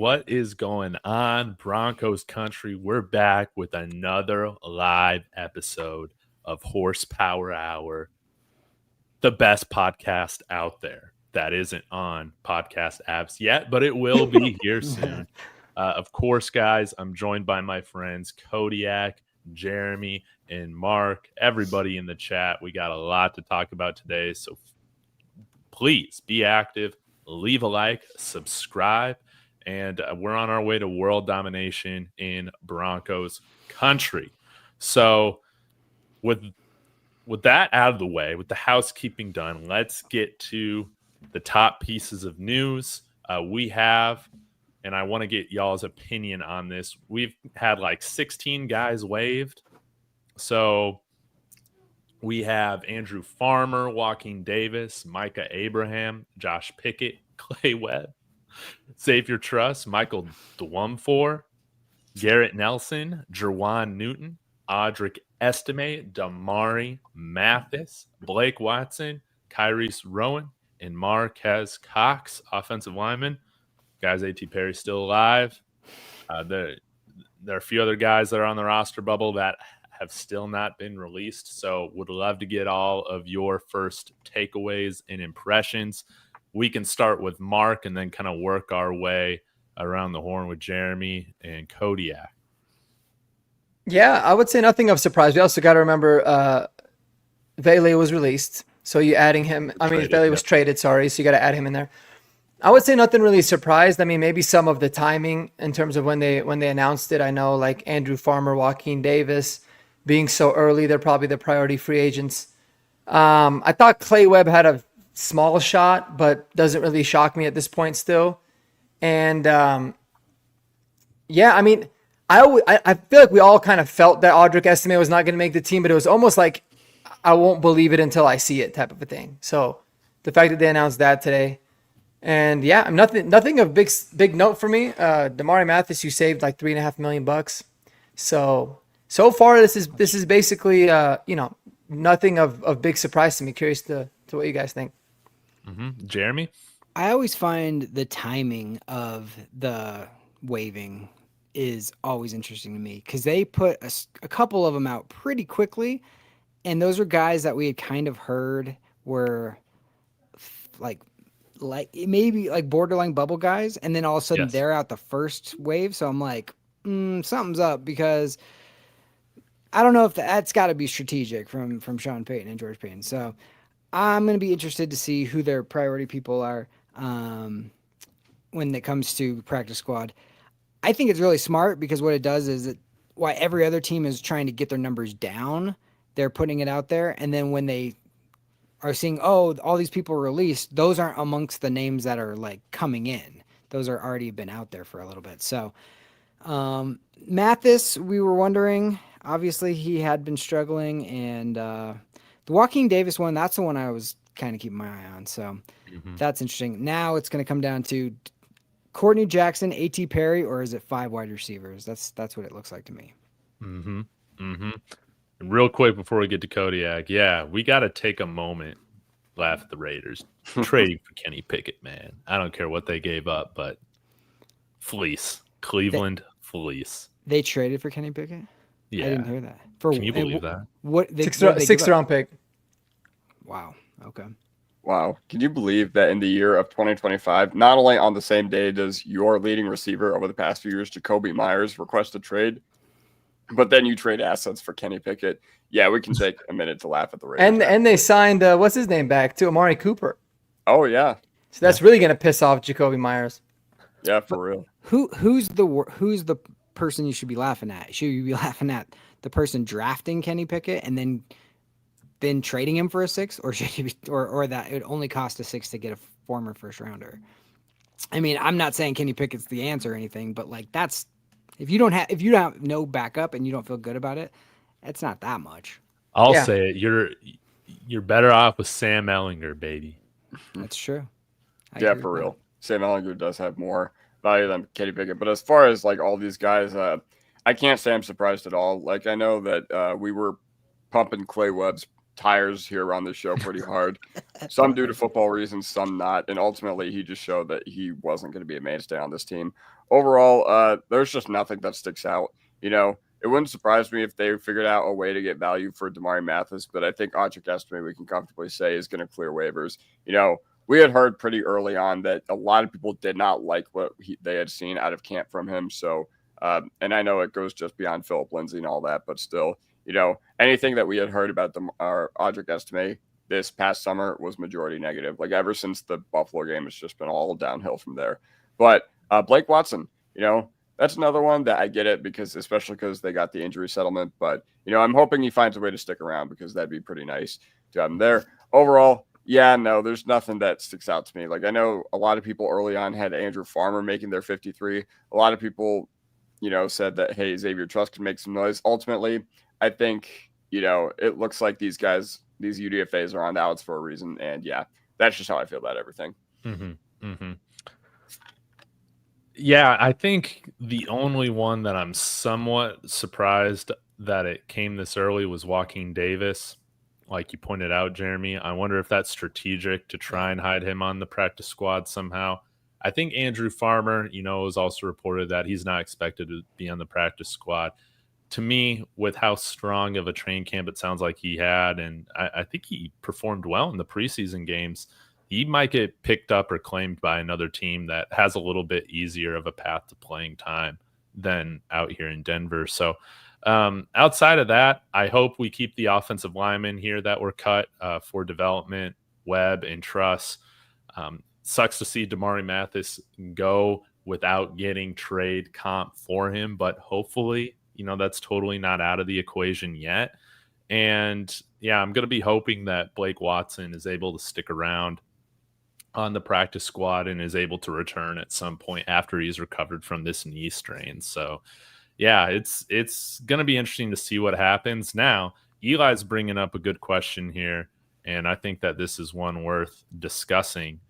What is going on, Broncos country? We're back with another live episode of Horsepower Hour, the best podcast out there that isn't on podcast apps yet, but it will be here soon. Of course, guys, I'm joined by my friends Kodiak, Jeremy, and Mark. Everybody in the chat. We got a lot to talk about today, so please be active, leave a like, subscribe, and we're on our way to world domination in Broncos country. So with that out of the way, with the housekeeping done, let's get to the top pieces of news we have, and I want to get y'all's opinion on this. We've had like 16 guys waived. So we have Andrew Farmer, Joaquin Davis, Micah Abraham, Josh Pickett, Clay Webb, Save Your Trust, Michael Dwumfor, Garrett Nelson, Jerwan Newton, Audric Estime, Damari Mathis, Blake Watson, Kyrese Rowan, and Marquez Cox, offensive lineman. Guys, A.T. Perry's still alive. There are a few other guys that are on the roster bubble that have still not been released. So would love to get all of your first takeaways and impressions. We can start with Mark and then kind of work our way around the horn with Jeremy and Kodiak. Yeah, I would say nothing of surprise. We also got to remember Vele was released. So you adding him. Vele was traded, sorry. So you got to add him in there. I would say nothing really surprised. I mean, maybe some of the timing in terms of when they announced it. I know like Andrew Farmer, Joaquin Davis being so early, they're probably the priority free agents. I thought Clay Webb had a small shot, but doesn't really shock me at this point still. And yeah, I mean, I feel like we all kind of felt that Audric Estime was not going to make the team, but it was almost like I won't believe it until I see it type of a thing. So the fact that they announced that today. And yeah, nothing of big note for me. Damari Mathis, you saved like $3.5 million. So far, this is basically nothing of big surprise to me. Curious to what you guys think. Mm-hmm. Jeremy, I always find the timing of the waiving is always interesting to me because they put a couple of them out pretty quickly, and those are guys that we had kind of heard were like maybe like borderline bubble guys, and then all of a sudden they're out the first wave. So I'm like, something's up because I don't know if that's got to be strategic from Sean Payton and George Payton. So I'm going to be interested to see who their priority people are when it comes to practice squad. I think it's really smart because what it does is why every other team is trying to get their numbers down, they're putting it out there, and then when they are seeing, all these people are released, those aren't amongst the names that are like coming in. Those are already been out there for a little bit. So Mathis, we were wondering, obviously he had been struggling, and the Joaquin Davis one, that's the one I was kind of keeping my eye on. So that's interesting. Now it's going to come down to Courtney Jackson, A.T. Perry, or is it 5 wide receivers? That's what it looks like to me. Mm-hmm. Mm-hmm. Real quick before we get to Kodiak, we got to take a moment, laugh at the Raiders. Trading for Kenny Pickett, man. I don't care what they gave up, but fleece. Cleveland fleece. They traded for Kenny Pickett? Yeah. I didn't hear that. Can you believe that? What sixth round pick. Wow. Okay. Wow. Can you believe that in the year of 2025, not only on the same day does your leading receiver over the past few years, Jacoby Myers, request a trade, but then you trade assets for Kenny Pickett? Yeah, we can take a minute to laugh at the Raiders. And they signed, what's his name back, too? Amari Cooper. Oh, yeah. So that's really going to piss off Jacoby Myers. Yeah, for real. Who's the person you should be laughing at? Should you be laughing at the person drafting Kenny Pickett and then trading him for a 6, or should you be, or that it only cost a 6 to get a former first rounder? I mean, I'm not saying Kenny Pickett's the answer or anything, but like that's if you don't have no backup and you don't feel good about it, it's not that much. I'll say it. You're better off with Sam Ehlinger, baby. That's true. Yeah, for real. Sam Ehlinger does have more value than Kenny Pickett. But as far as like all these guys, I can't say I'm surprised at all. Like I know that we were pumping Clay Webb's tires here around the show pretty hard. Some due to football reasons, some not. And ultimately, he just showed that he wasn't going to be a mainstay on this team. overall, there's just nothing that sticks out. It wouldn't surprise me if they figured out a way to get value for Damari Mathis, but I think Audric Estime, we can comfortably say, is going to clear waivers. We had heard pretty early on that a lot of people did not like what they had seen out of camp from him. So, and I know it goes just beyond Philip Lindsay and all that, but still, anything that we had heard about Audric Estime this past summer was majority negative. Like ever since the Buffalo game, it's just been all downhill from there. But Blake Watson, that's another one that I get it especially because they got the injury settlement. But, I'm hoping he finds a way to stick around because that'd be pretty nice to have him there. Overall, yeah, no, there's nothing that sticks out to me. Like I know a lot of people early on had Andrew Farmer making their 53. A lot of people, said that, hey, Xavier Truss can make some noise. Ultimately, I think, it looks like these guys, these UDFAs are on the outs for a reason. And yeah, that's just how I feel about everything. Mm-hmm. Mm-hmm. Yeah, I think the only one that I'm somewhat surprised that it came this early was Joaquin Davis. Like you pointed out, Jeremy, I wonder if that's strategic to try and hide him on the practice squad somehow. I think Andrew Farmer, was also reported that he's not expected to be on the practice squad. To me, with how strong of a train camp it sounds like he had, and I think he performed well in the preseason games, he might get picked up or claimed by another team that has a little bit easier of a path to playing time than out here in Denver. So outside of that, I hope we keep the offensive linemen here that were cut for development, Webb and Truss. Sucks to see Damari Mathis go without getting trade comp for him, but hopefully, that's totally not out of the equation yet. And yeah, I'm going to be hoping that Blake Watson is able to stick around on the practice squad and is able to return at some point after he's recovered from this knee strain. So yeah, it's going to be interesting to see what happens. Now, Eli's bringing up a good question here, and I think that this is one worth discussing.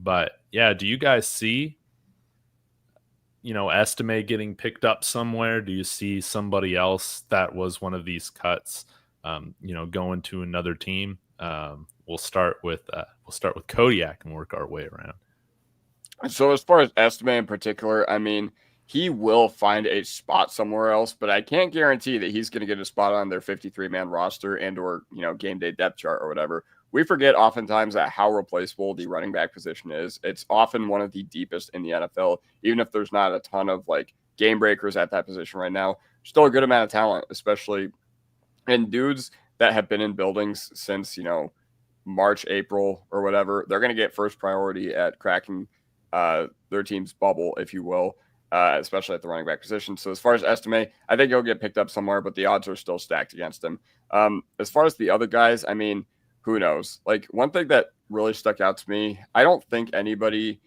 But yeah, do you guys see, Estime getting picked up somewhere? Do you see somebody else that was one of these cuts, going to another team? We'll start with Kodiak and work our way around. So as far as Estime in particular, I mean, he will find a spot somewhere else, but I can't guarantee that he's going to get a spot on their 53-man roster and or, game day depth chart or whatever. We forget oftentimes that how replaceable the running back position is. It's often one of the deepest in the NFL, even if there's not a ton of game breakers at that position right now. Still a good amount of talent, especially in dudes that have been in buildings since, March, April or whatever. They're going to get first priority at cracking their team's bubble, if you will. Especially at the running back position. So as far as Estime, I think he'll get picked up somewhere, but the odds are still stacked against him. As far as the other guys, I mean, who knows? One thing that really stuck out to me, I don't think anybody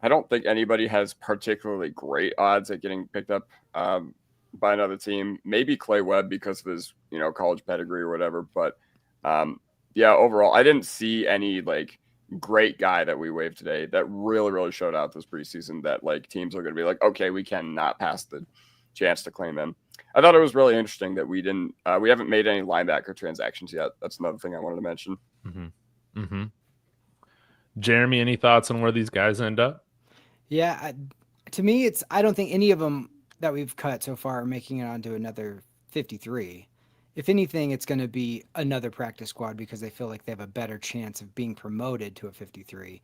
has particularly great odds at getting picked up by another team. Maybe Clay Webb because of his, college pedigree or whatever. But yeah, overall, I didn't see any great guy that we waived today that really, really showed out this preseason that teams are going to be okay, we cannot pass the chance to claim him. I thought it was really interesting that we haven't made any linebacker transactions yet. That's another thing I wanted to mention. Mm-hmm. Mm-hmm. Jeremy, any thoughts on where these guys end up? Yeah, to me, I don't think any of them that we've cut so far are making it onto another 53. If anything, it's going to be another practice squad because they feel like they have a better chance of being promoted to a 53.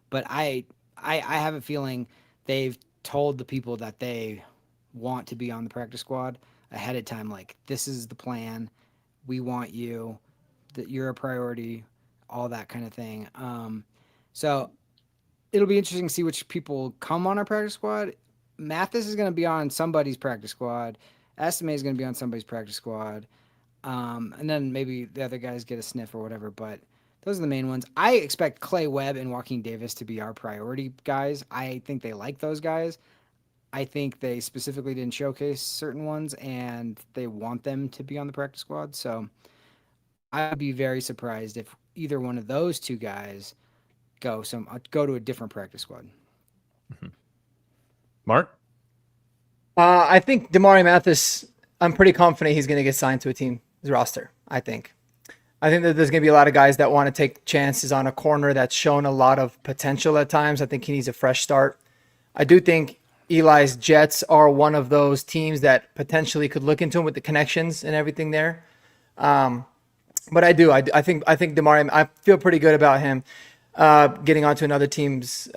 But I have a feeling they've told the people that they want to be on the practice squad ahead of time, this is the plan. We want you, that you're a priority, all that kind of thing. So it'll be interesting to see which people come on our practice squad. Mathis is going to be on somebody's practice squad. Estime is going to be on somebody's practice squad. And then maybe the other guys get a sniff or whatever, but those are the main ones. I expect Clay Webb and Joaquin Davis to be our priority guys. I think they like those guys. I think they specifically didn't showcase certain ones, and they want them to be on the practice squad. So I'd be very surprised if either one of those two guys go to a different practice squad. Mm-hmm. Mark? I think Damari Mathis, I'm pretty confident he's going to get signed to a team's roster. I think that there's going to be a lot of guys that want to take chances on a corner that's shown a lot of potential at times. I think he needs a fresh start. I do think Eli's Jets are one of those teams that potentially could look into him with the connections and everything there. But I think Damari, I feel pretty good about him getting onto another team's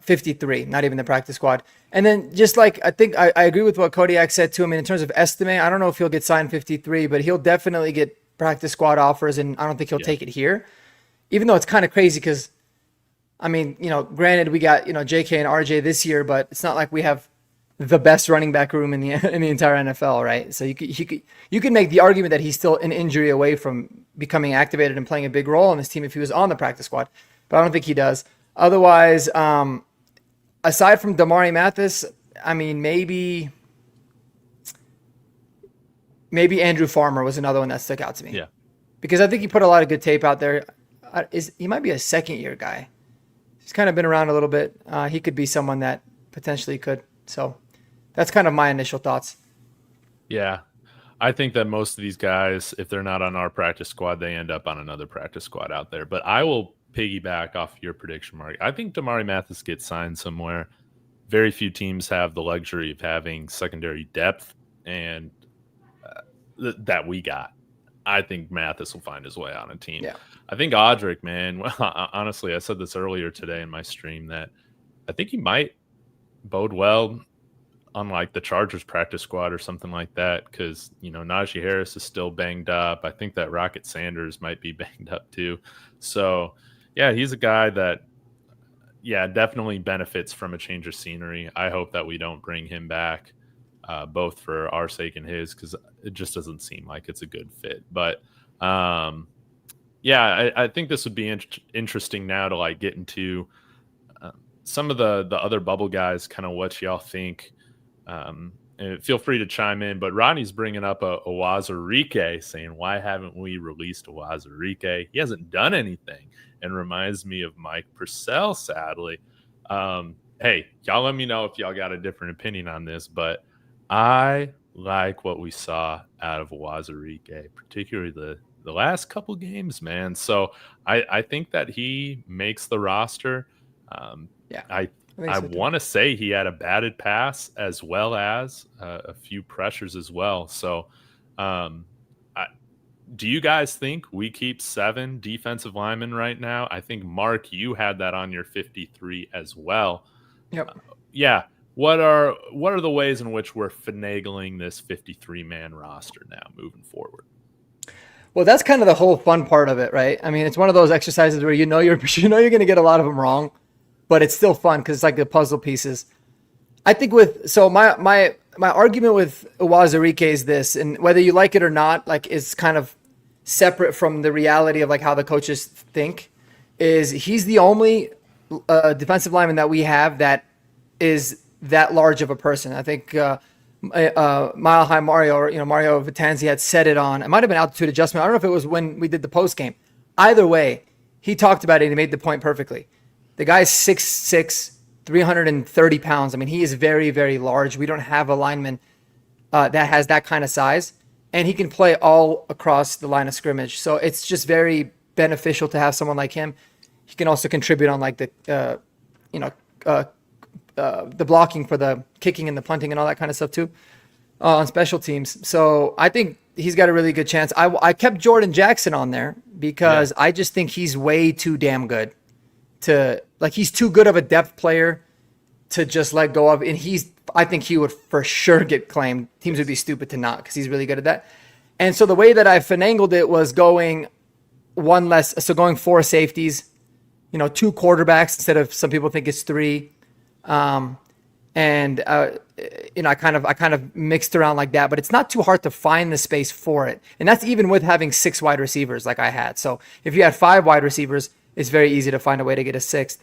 53, not even the practice squad. And then just like, I think I agree with what Kodiak said too. I mean, in terms of estimate, I don't know if he'll get signed 53, but he'll definitely get practice squad offers, and I don't think he'll take it here, even though it's kind of crazy because, I mean, granted we got, JK and RJ this year, but it's not like we have the best running back room in the entire NFL, right? So you could make the argument that he's still an injury away from becoming activated and playing a big role on this team if he was on the practice squad, but I don't think he does. Otherwise, aside from Damari Mathis, I mean, maybe Andrew Farmer was another one that stuck out to me. Yeah, because I think he put a lot of good tape out there. He might be a second-year guy. He's kind of been around a little bit. He could be someone that potentially could. So that's kind of my initial thoughts. Yeah. I think that most of these guys, if they're not on our practice squad, they end up on another practice squad out there. But I will piggyback off your prediction, Mark. I think Damari Mathis gets signed somewhere. Very few teams have the luxury of having secondary depth, and that we got. I think Mathis will find his way on a team. Yeah. I think Audric, man, well, honestly, I said this earlier today in my stream that I think he might bode well on like the Chargers practice squad or something like that, because Najee Harris is still banged up. I think that Rocket Sanders might be banged up too. So yeah, he's a guy that definitely benefits from a change of scenery. I hope that we don't bring him back, both for our sake and his, because it just doesn't seem like it's a good fit. But I think this would be interesting now to like get into some of the other bubble guys, kind of what y'all think. And feel free to chime in. But Rodney's bringing up a Wazirike, saying, why haven't we released a Wazirike? He hasn't done anything, and reminds me of Mike Purcell, sadly. Hey, y'all let me know if y'all got a different opinion on this, but I like what we saw out of Wazirike, particularly the last couple games, man. So I think that he makes the roster. I want to say he had a batted pass as well as a few pressures as well. So do you guys think we keep 7 defensive linemen right now? I think, Mark, you had that on your 53 as well. Yep. What are the ways in which we're finagling this 53-man roster now moving forward? Well, that's kind of the whole fun part of it, right? I mean, it's one of those exercises where you're going to get a lot of them wrong, but it's still fun because it's like the puzzle pieces. I think my argument with Wazirike is this, and whether you like it or not, like, is kind of separate from the reality of like how the coaches think, is he's the only defensive lineman that we have that is that large of a person. I think Mile High Mario, or Mario Vitanzi had said it on. It might have been altitude adjustment. I don't know if it was when we did the post game. Either way, he talked about it and he made the point perfectly. The guy's 6'6", 330 pounds. I mean, he is very, very large. We don't have a lineman that has that kind of size, and he can play all across the line of scrimmage. So it's just very beneficial to have someone like him. He can also contribute on like the blocking for the kicking and the punting and all that kind of stuff too, on special teams. So I think he's got a really good chance. I kept Jordan Jackson on there because I just think he's way too damn good he's too good of a depth player to just let go of. And I think he would for sure get claimed. Teams would be stupid to not, because he's really good at that. And so the way that I finangled it was going going 4 safeties, 2 quarterbacks instead of, some people think it's 3. I kind of mixed around like that, but it's not too hard to find the space for it. And that's even with having 6 wide receivers like I had. So if you had 5 wide receivers, it's very easy to find a way to get a 6th.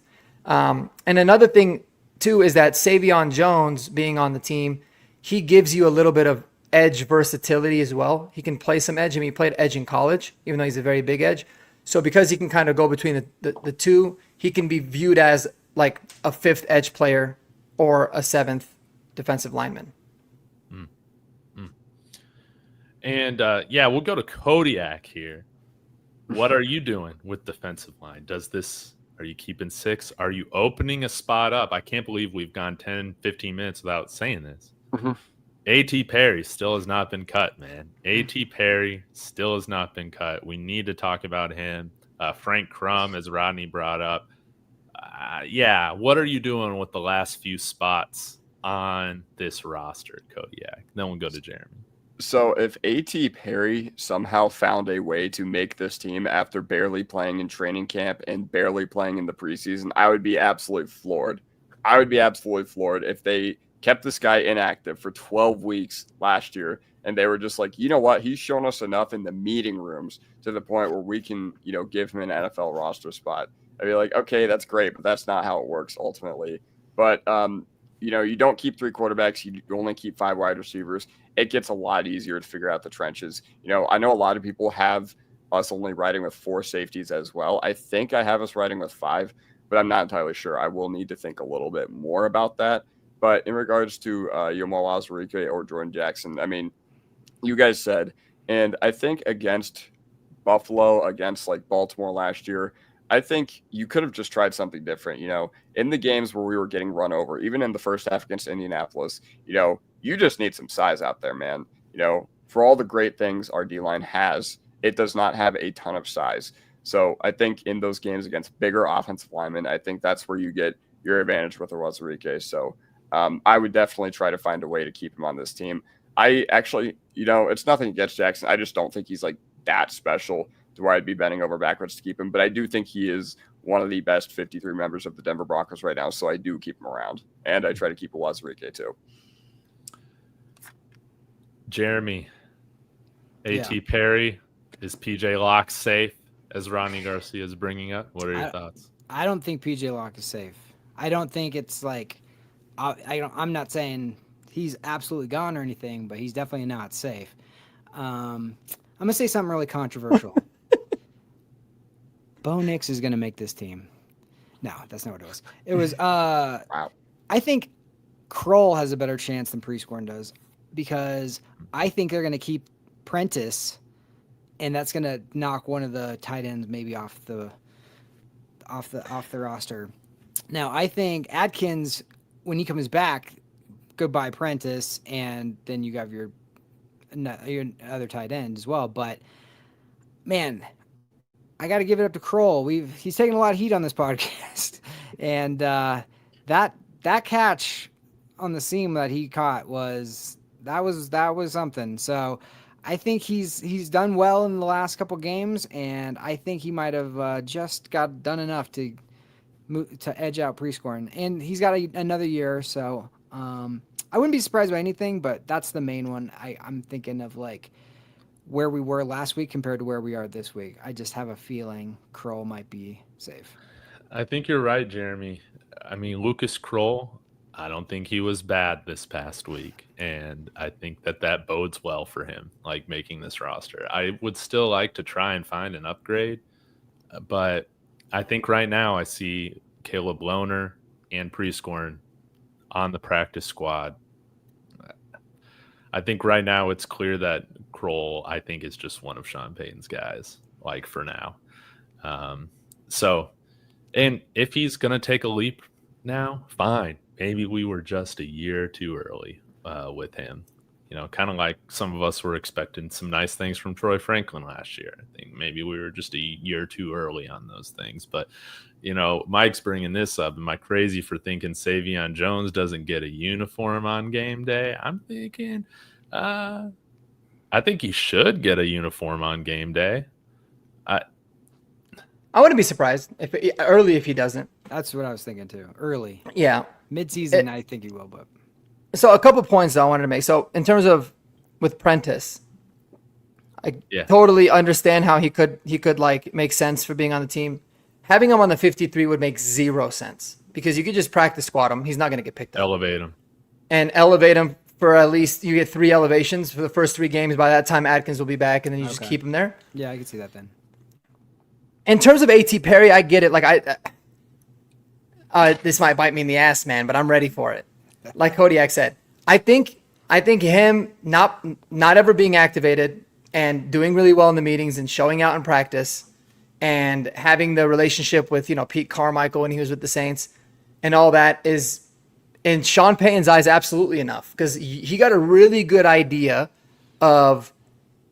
And another thing too is that Savion Jones being on the team, he gives you a little bit of edge versatility as well. He can play some edge. I mean, he played edge in college, even though he's a very big edge. So because he can kind of go between the two, he can be viewed as like a 5th edge player or a 7th defensive lineman. And we'll go to Kodiak here. What are you doing with defensive line? Are you keeping 6? Are you opening a spot up? I can't believe we've gone 10, 15 minutes without saying this. Mm-hmm. A.T. Perry still has not been cut, man. A.T. Perry still has not been cut. We need to talk about him. Frank Crum, as Rodney brought up. Yeah, what are you doing with the last few spots on this roster, Kodiak? Then we'll go to Jeremy. So if A.T. Perry somehow found a way to make this team after barely playing in training camp and barely playing in the preseason, I would be absolutely floored. I would be absolutely floored if they kept this guy inactive for 12 weeks last year and they were just like, you know what, he's shown us enough in the meeting rooms to the point where we can, give him an NFL roster spot. I'd be like, okay, that's great, but that's not how it works ultimately. But, you don't keep 3 quarterbacks. You only keep 5 wide receivers. It gets a lot easier to figure out the trenches. I know a lot of people have us only riding with 4 safeties as well. I think I have us riding with 5, but I'm not entirely sure. I will need to think a little bit more about that. But in regards to Yomo Azarike or Jordan Jackson, I mean, you guys said, and I think against Buffalo, against like Baltimore last year, I think you could have just tried something different. In the games where we were getting run over, even in the first half against Indianapolis, you just need some size out there, man. For all the great things our D-line has, it does not have a ton of size. So I think in those games against bigger offensive linemen, I think that's where you get your advantage with Awazarike. So I would definitely try to find a way to keep him on this team. I actually, it's nothing against Jackson. I just don't think he's like that special to where I'd be bending over backwards to keep him. But I do think he is one of the best 53 members of the Denver Broncos right now. So I do keep him around. And I try to keep Awazarike too. Jeremy, A.T. Perry, is PJ Locke safe, as Ronnie Garcia is bringing up? What are your thoughts? I don't think PJ Locke is safe. I don't think it's like I'm not saying he's absolutely gone or anything, but he's definitely not safe. I'm going to say something really controversial. Bo Nix is going to make this team. No, that's not what it was. It was wow. I think Kroll has a better chance than Prescorn does because I think they're going to keep Prentice, and that's going to knock one of the tight ends maybe off the roster. Now, I think Adkins, when he comes back, goodbye Prentice, and then you have your other tight end as well. But man, I got to give it up to Kroll. He's taking a lot of heat on this podcast, and that catch on the seam that he caught was something. So I think he's done well in the last couple games, and I think he might have just got done enough to edge out Prescorn, and he's got another year. So I wouldn't be surprised by anything, but that's the main one. I'm thinking of like where we were last week compared to where we are this week. I just have a feeling Kroll might be safe. I think you're right, Jeremy. I mean, Lucas Kroll, I don't think he was bad this past week, and I think that bodes well for him, like making this roster. I would still like to try and find an upgrade, but I think right now I see Caleb Lohner and Prescorn on the practice squad. I think right now it's clear that Kroll, I think, is just one of Sean Payton's guys, like for now. And if he's going to take a leap now, fine. Maybe we were just a year too early with him. Kind of like some of us were expecting some nice things from Troy Franklin last year. I think maybe we were just a year too early on those things. But, Mike's bringing this up. Am I crazy for thinking Savion Jones doesn't get a uniform on game day? I'm thinking I think he should get a uniform on game day. I wouldn't be surprised if he doesn't. That's what I was thinking too. Early. Yeah. Mid-season, I think he will, but. So a couple points that I wanted to make. So in terms of with Prentice, I totally understand how he could like make sense for being on the team. Having him on the 53 would make 0 sense because you could just practice squat him. He's not going to get picked up. Elevate him for at least you get 3 elevations for the first 3 games. By that time, Adkins will be back, and then you just keep him there. Yeah, I can see that then. In terms of A.T. Perry, I get it. Like this might bite me in the ass, man, but I'm ready for it. Like Kodiak said, I think him not ever being activated and doing really well in the meetings and showing out in practice and having the relationship with, Pete Carmichael when he was with the Saints and all that is, in Sean Payton's eyes, absolutely enough, because he got a really good idea of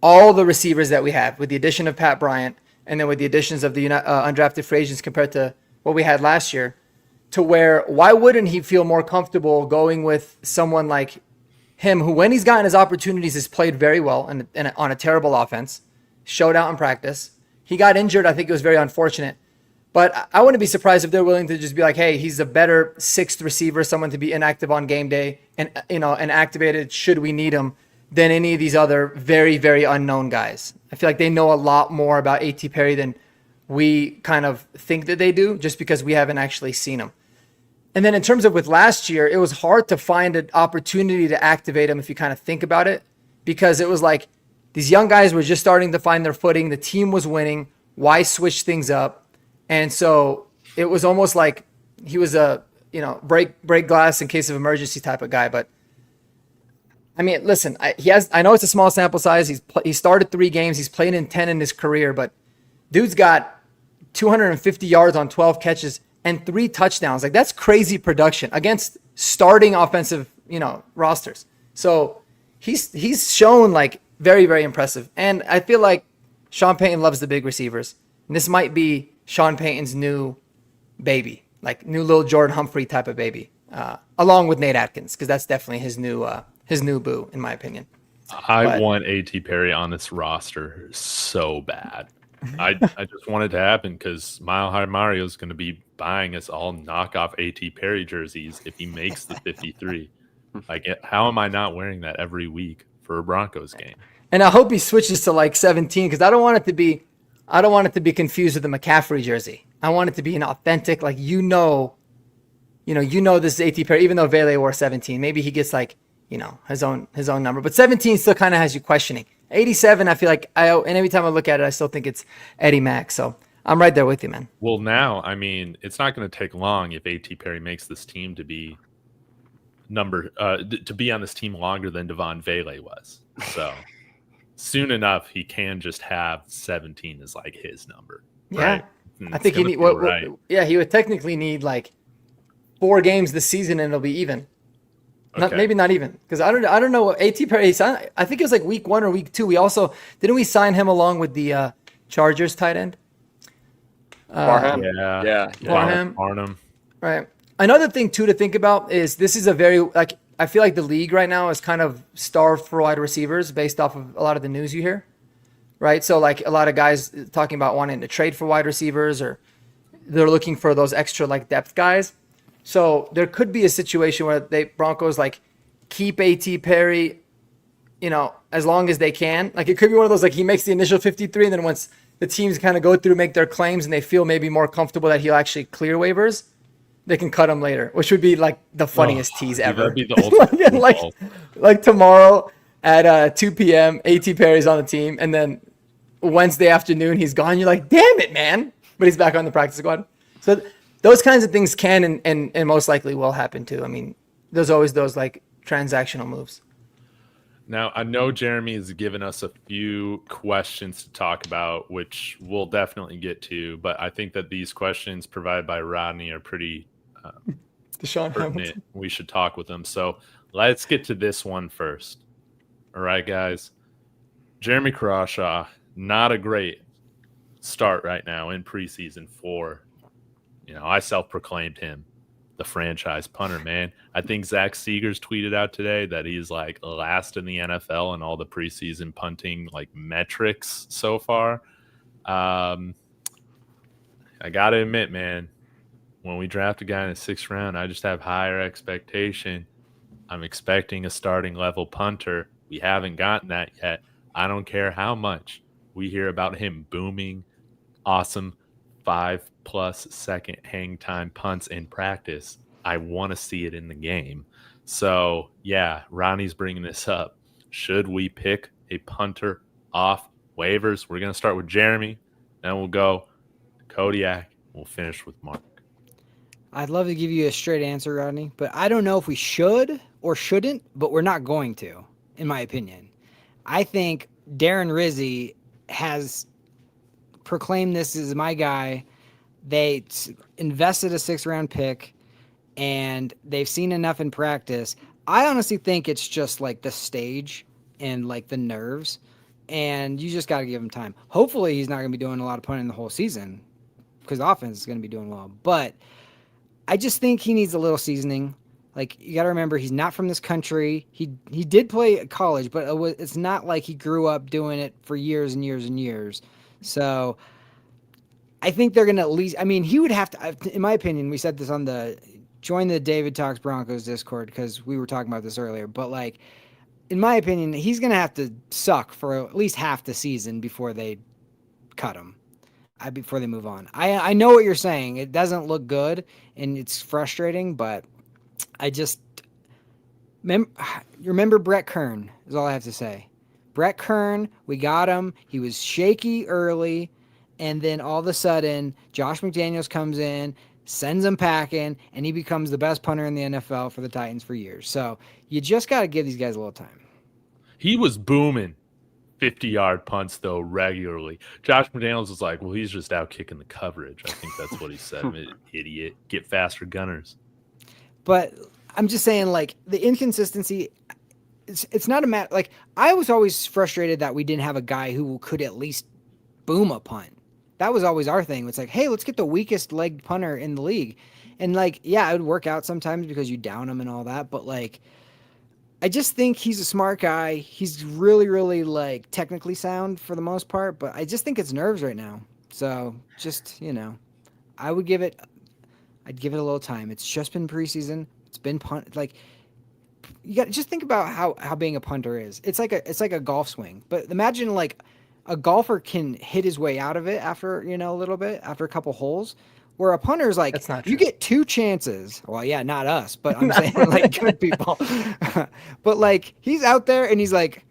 all the receivers that we have with the addition of Pat Bryant and then with the additions of the undrafted free agents compared to what we had last year, to where why wouldn't he feel more comfortable going with someone like him who, when he's gotten his opportunities, has played very well and on a terrible offense, showed out in practice. He got injured. I think it was very unfortunate. But I wouldn't be surprised if they're willing to just be like, hey, he's a better sixth receiver, someone to be inactive on game day and activated should we need him, than any of these other very, very unknown guys. I feel like they know a lot more about A.T. Perry than we kind of think that they do, just because we haven't actually seen him. And then in terms of with last year, it was hard to find an opportunity to activate him if you kind of think about it, because it was like these young guys were just starting to find their footing. The team was winning. Why switch things up? And so it was almost like he was a, break glass in case of emergency type of guy. But I mean, listen, I know it's a small sample size. He started 3 games. He's played in 10 in his career, but dude's got 250 yards on 12 catches and 3 touchdowns. Like, that's crazy production against starting offensive, rosters. So he's shown like very, very impressive. And I feel like Sean Payton loves the big receivers. And this might be Sean Payton's new baby, like new little Jordan Humphrey type of baby, along with Nate Atkins, because that's definitely his new boo, in my opinion. I want A.T. Perry on this roster so bad. I just want it to happen because Mile High Mario is going to be buying us all knockoff A.T. Perry jerseys if he makes the 53. Like, how am I not wearing that every week for a Broncos game? And I hope he switches to like 17, because I don't want it to be confused with the McCaffrey jersey. I want it to be an authentic, like, this is A.T. Perry, even though Vele wore 17. Maybe he gets like, his own number. But 17 still kind of has you questioning. 87, I feel like, and every time I look at it, I still think it's Eddie Mack. So I'm right there with you, man. Well, now, I mean, it's not going to take long if A.T. Perry makes this team to be to be on this team longer than Devon Vele was. So soon enough, he can just have 17 as like his number. Right? Yeah, I think he need. He would technically need like 4 games this season, and it'll be even. Okay. Maybe not even, because I don't know what A.T. Perry signed. I think it was like week 1 or week 2. We also didn't we sign him along with the Chargers tight end? Barham. Barnum. Right. Another thing too to think about is this is a very, like, I feel like the league right now is kind of starved for wide receivers based off of a lot of the news you hear. Right. So like a lot of guys talking about wanting to trade for wide receivers, or they're looking for those extra like depth guys. So there could be a situation where Broncos like keep A.T. Perry, as long as they can. Like, it could be one of those, like, he makes the initial 53, and then once the teams kind of go through, make their claims, and they feel maybe more comfortable that he'll actually clear waivers, they can cut him later, which would be like the funniest tease ever. That'd be the ultimate like tomorrow at 2 p.m., A.T. Perry's on the team, and then Wednesday afternoon he's gone. You're like, damn it, man! But he's back on the practice squad. So those kinds of things can and most likely will happen too. I mean, there's always those like transactional moves. Now, I know Jeremy has given us a few questions to talk about, which we'll definitely get to, but I think that these questions provided by Rodney are pretty pertinent. We should talk with them. So let's get to this one first. All right, guys. Jeremy Crawshaw, not a great start right now in preseason for, I self-proclaimed him the franchise punter, man. I think Zach Seegers tweeted out today that he's like last in the NFL in all the preseason punting like metrics so far. I got to admit, man, when we draft a guy in the 6th round, I just have higher expectation. I'm expecting a starting level punter. We haven't gotten that yet. I don't care how much we hear about him booming awesome 5+ second hang time punts in practice. I want to see it in the game. So, yeah, Ronnie's bringing this up. Should we pick a punter off waivers? We're going to start with Jeremy. Then we'll go to Kodiak. We'll finish with Mark. I'd love to give you a straight answer, Rodney, but I don't know if we should or shouldn't, but we're not going to, in my opinion. I think Darren Rizzi has proclaim this as my guy. They invested a 6th-round pick, and they've seen enough in practice. I honestly think it's just like the stage and like the nerves, and you just got to give him time. Hopefully he's not going to be doing a lot of punting the whole season because the offense is going to be doing well. But I just think he needs a little seasoning. Like, you got to remember, he's not from this country. He did play at college, but it's not like he grew up doing it for years and years and years. So I think they're going to at least – I mean, he would have to – in my opinion, we said this on the – join the David Talks Broncos Discord because we were talking about this earlier. But, like, in my opinion, he's going to have to suck for at least half the season before they cut him. Before they move on. I know what you're saying. It doesn't look good, and it's frustrating, but I just remember Brett Kern is all I have to say. Brett Kern, we got him. He was shaky early, and then all of a sudden, Josh McDaniels comes in, sends him packing, and he becomes the best punter in the NFL for the Titans for years. So you just got to give these guys a little time. He was booming 50-yard punts, though, regularly. Josh McDaniels was like, well, he's just out kicking the coverage. I think that's what he said. Idiot. Get faster gunners. But I'm just saying, like, the inconsistency, it's not a matter. Like, I was always frustrated that we didn't have a guy who could at least boom a punt. That was always our thing. It's like, hey, let's get the weakest legged punter in the league. And, like, yeah, it would work out sometimes because you down him and all that. But, like, I just think he's a smart guy. He's really, really, like, technically sound for the most part. But I just think it's nerves right now. So just, I'd give it a little time. It's just been preseason. It's been punt. Like, you got to just think about how being a punter is. It's like a golf swing. But imagine, like, a golfer can hit his way out of it after, a little bit, after a couple holes. Where a punter is like, That's not true. You get 2 chances. Well, yeah, not us, but I'm saying like good people. But like he's out there and he's like,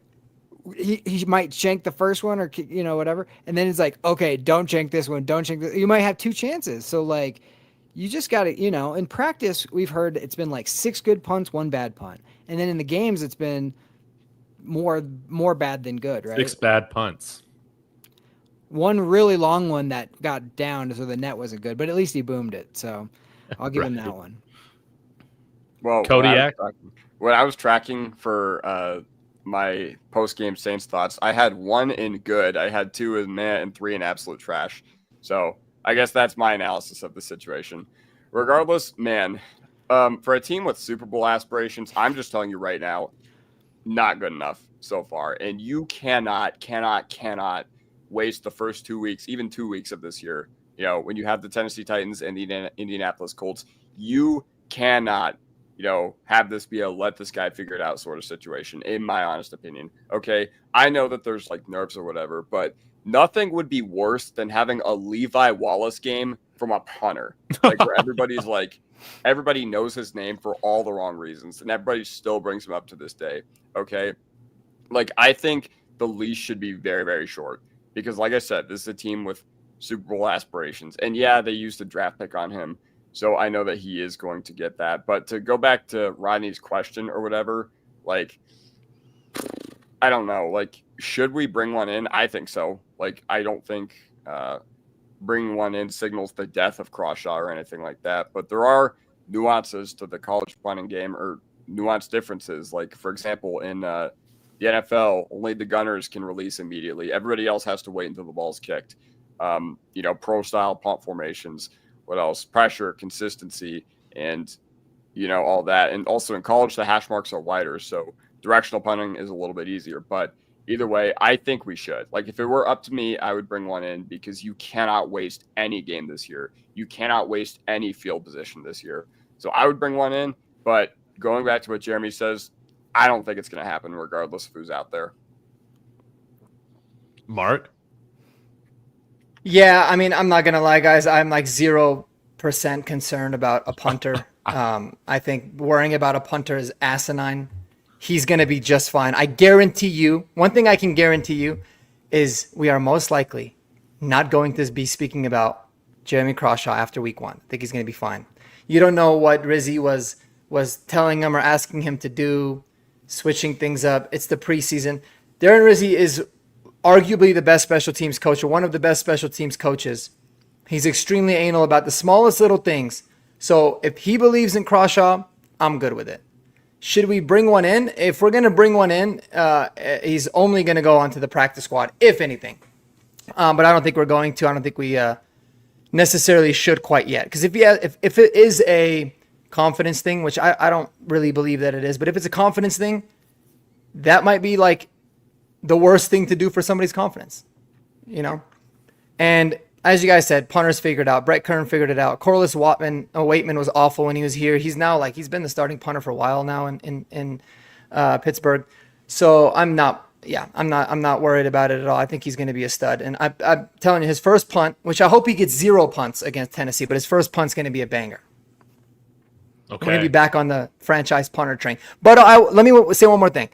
he might shank the first one or whatever, and then it's like, okay, don't shank this one, don't shank this. You might have 2 chances. So like, you just got to, in practice we've heard it's been like 6 good punts, 1 bad punt, and then in the games it's been more bad than good, right? 6 bad punts. 1 really long one that got down, so the net wasn't good, but at least he boomed it. So I'll give him that one. Well, Kodiak, when I was tracking for my post-game Saints thoughts, I had 1 in good, I had 2 in meh, and 3 in absolute trash. So I guess that's my analysis of the situation. Regardless, man, for a team with Super Bowl aspirations, I'm just telling you right now, not good enough so far. And you cannot waste the first 2 weeks, even 2 weeks of this year. When you have the Tennessee Titans and the Indianapolis Colts, you cannot, have this be a let this guy figure it out sort of situation, in my honest opinion. Okay, I know that there's like nerves or whatever, but nothing would be worse than having a Levi Wallace game from a punter, like where everybody knows his name for all the wrong reasons, and everybody still brings him up to this day. Okay, like I think the leash should be very, very short. Because, like I said, this is a team with Super Bowl aspirations. And, yeah, they used a draft pick on him. So I know that he is going to get that. But to go back to Rodney's question or whatever, like, I don't know. Like, should we bring one in? I think so. Like, I don't think bringing one in signals the death of Crawshaw or anything like that. But there are nuances to the college punting game, or nuanced differences. Like, for example, in the NFL, only the gunners can release immediately. Everybody else has to wait until the ball's kicked. Pro-style punt formations. What else? Pressure, consistency, and, all that. And also in college, the hash marks are wider, so directional punting is a little bit easier. But either way, I think we should. Like, if it were up to me, I would bring one in because you cannot waste any game this year. You cannot waste any field position this year. So I would bring one in, but going back to what Jeremy says, I don't think it's going to happen regardless of who's out there. Mark? Yeah, I mean, I'm not going to lie, guys. I'm like 0% concerned about a punter. I think worrying about a punter is asinine. He's going to be just fine. I guarantee you, one thing I can guarantee you is we are most likely not going to be speaking about Jeremy Crawshaw after week 1. I think he's going to be fine. You don't know what Rizzy was telling him or asking him to do, switching things up. It's the preseason. Darren Rizzi is arguably the best special teams coach or one of the best special teams coaches. He's extremely anal about the smallest little things. So if he believes in Crawshaw, I'm good with it. Should we bring one in? If we're going to bring one in, he's only going to go onto the practice squad, if anything. But I don't think we're going to. I don't think we necessarily should quite yet. Because if it is a confidence thing, which I don't really believe that it is, but if it's a confidence thing, that might be like the worst thing to do for somebody's confidence, you know? And as you guys said, punters figured out. Brett Kern figured it out. Corliss Waitman was awful when he was here. He's now he's been the starting punter for a while now in Pittsburgh. So I'm not worried about it at all. I think he's going to be a stud. And I'm telling you, his first punt, which I hope he gets 0 punts against Tennessee, but his first punt's going to be a banger. Okay. We're going to be back on the franchise punter train. But let me say one more thing.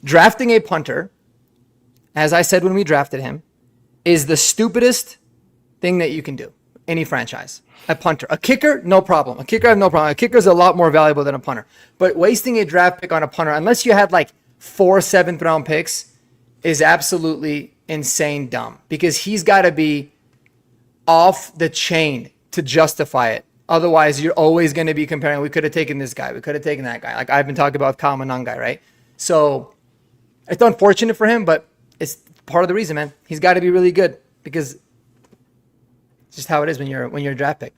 Drafting a punter, as I said when we drafted him, is the stupidest thing that you can do. Any franchise. A punter. A kicker, no problem. A kicker, I have no problem. A kicker is a lot more valuable than a punter. But wasting a draft pick on a punter, unless you had 4 7th-round picks, is absolutely insane dumb. Because he's got to be off the chain to justify it. Otherwise, you're always going to be comparing, we could have taken this guy, we could have taken that guy. Like I've been talking about Kyle Monangai, right? So it's unfortunate for him, but it's part of the reason, man. He's got to be really good because it's just how it is when you're a draft pick.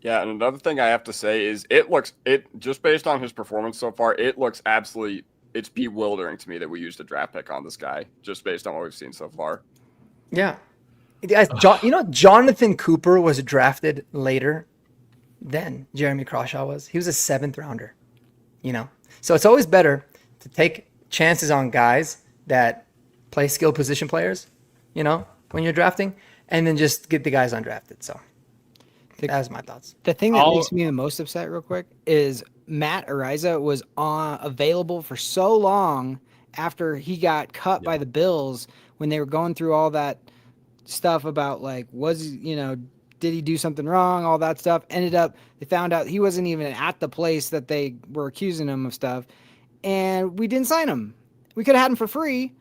Yeah, and another thing I have to say is it just based on his performance so far, it looks absolutely, it's bewildering to me that we used a draft pick on this guy just based on what we've seen so far. Yeah. Jonathan Cooper was drafted later than Jeremy Crawshaw was. He was a 7th rounder, So it's always better to take chances on guys that play skilled position players, when you're drafting, and then just get the guys undrafted. So that's my thoughts. The thing that makes me the most upset real quick is Matt Ariza was available for so long after he got cut by the Bills when they were going through all that stuff about did he do something wrong? All that stuff. Ended up, they found out he wasn't even at the place that they were accusing him of stuff. And we didn't sign him. We could have had him for free.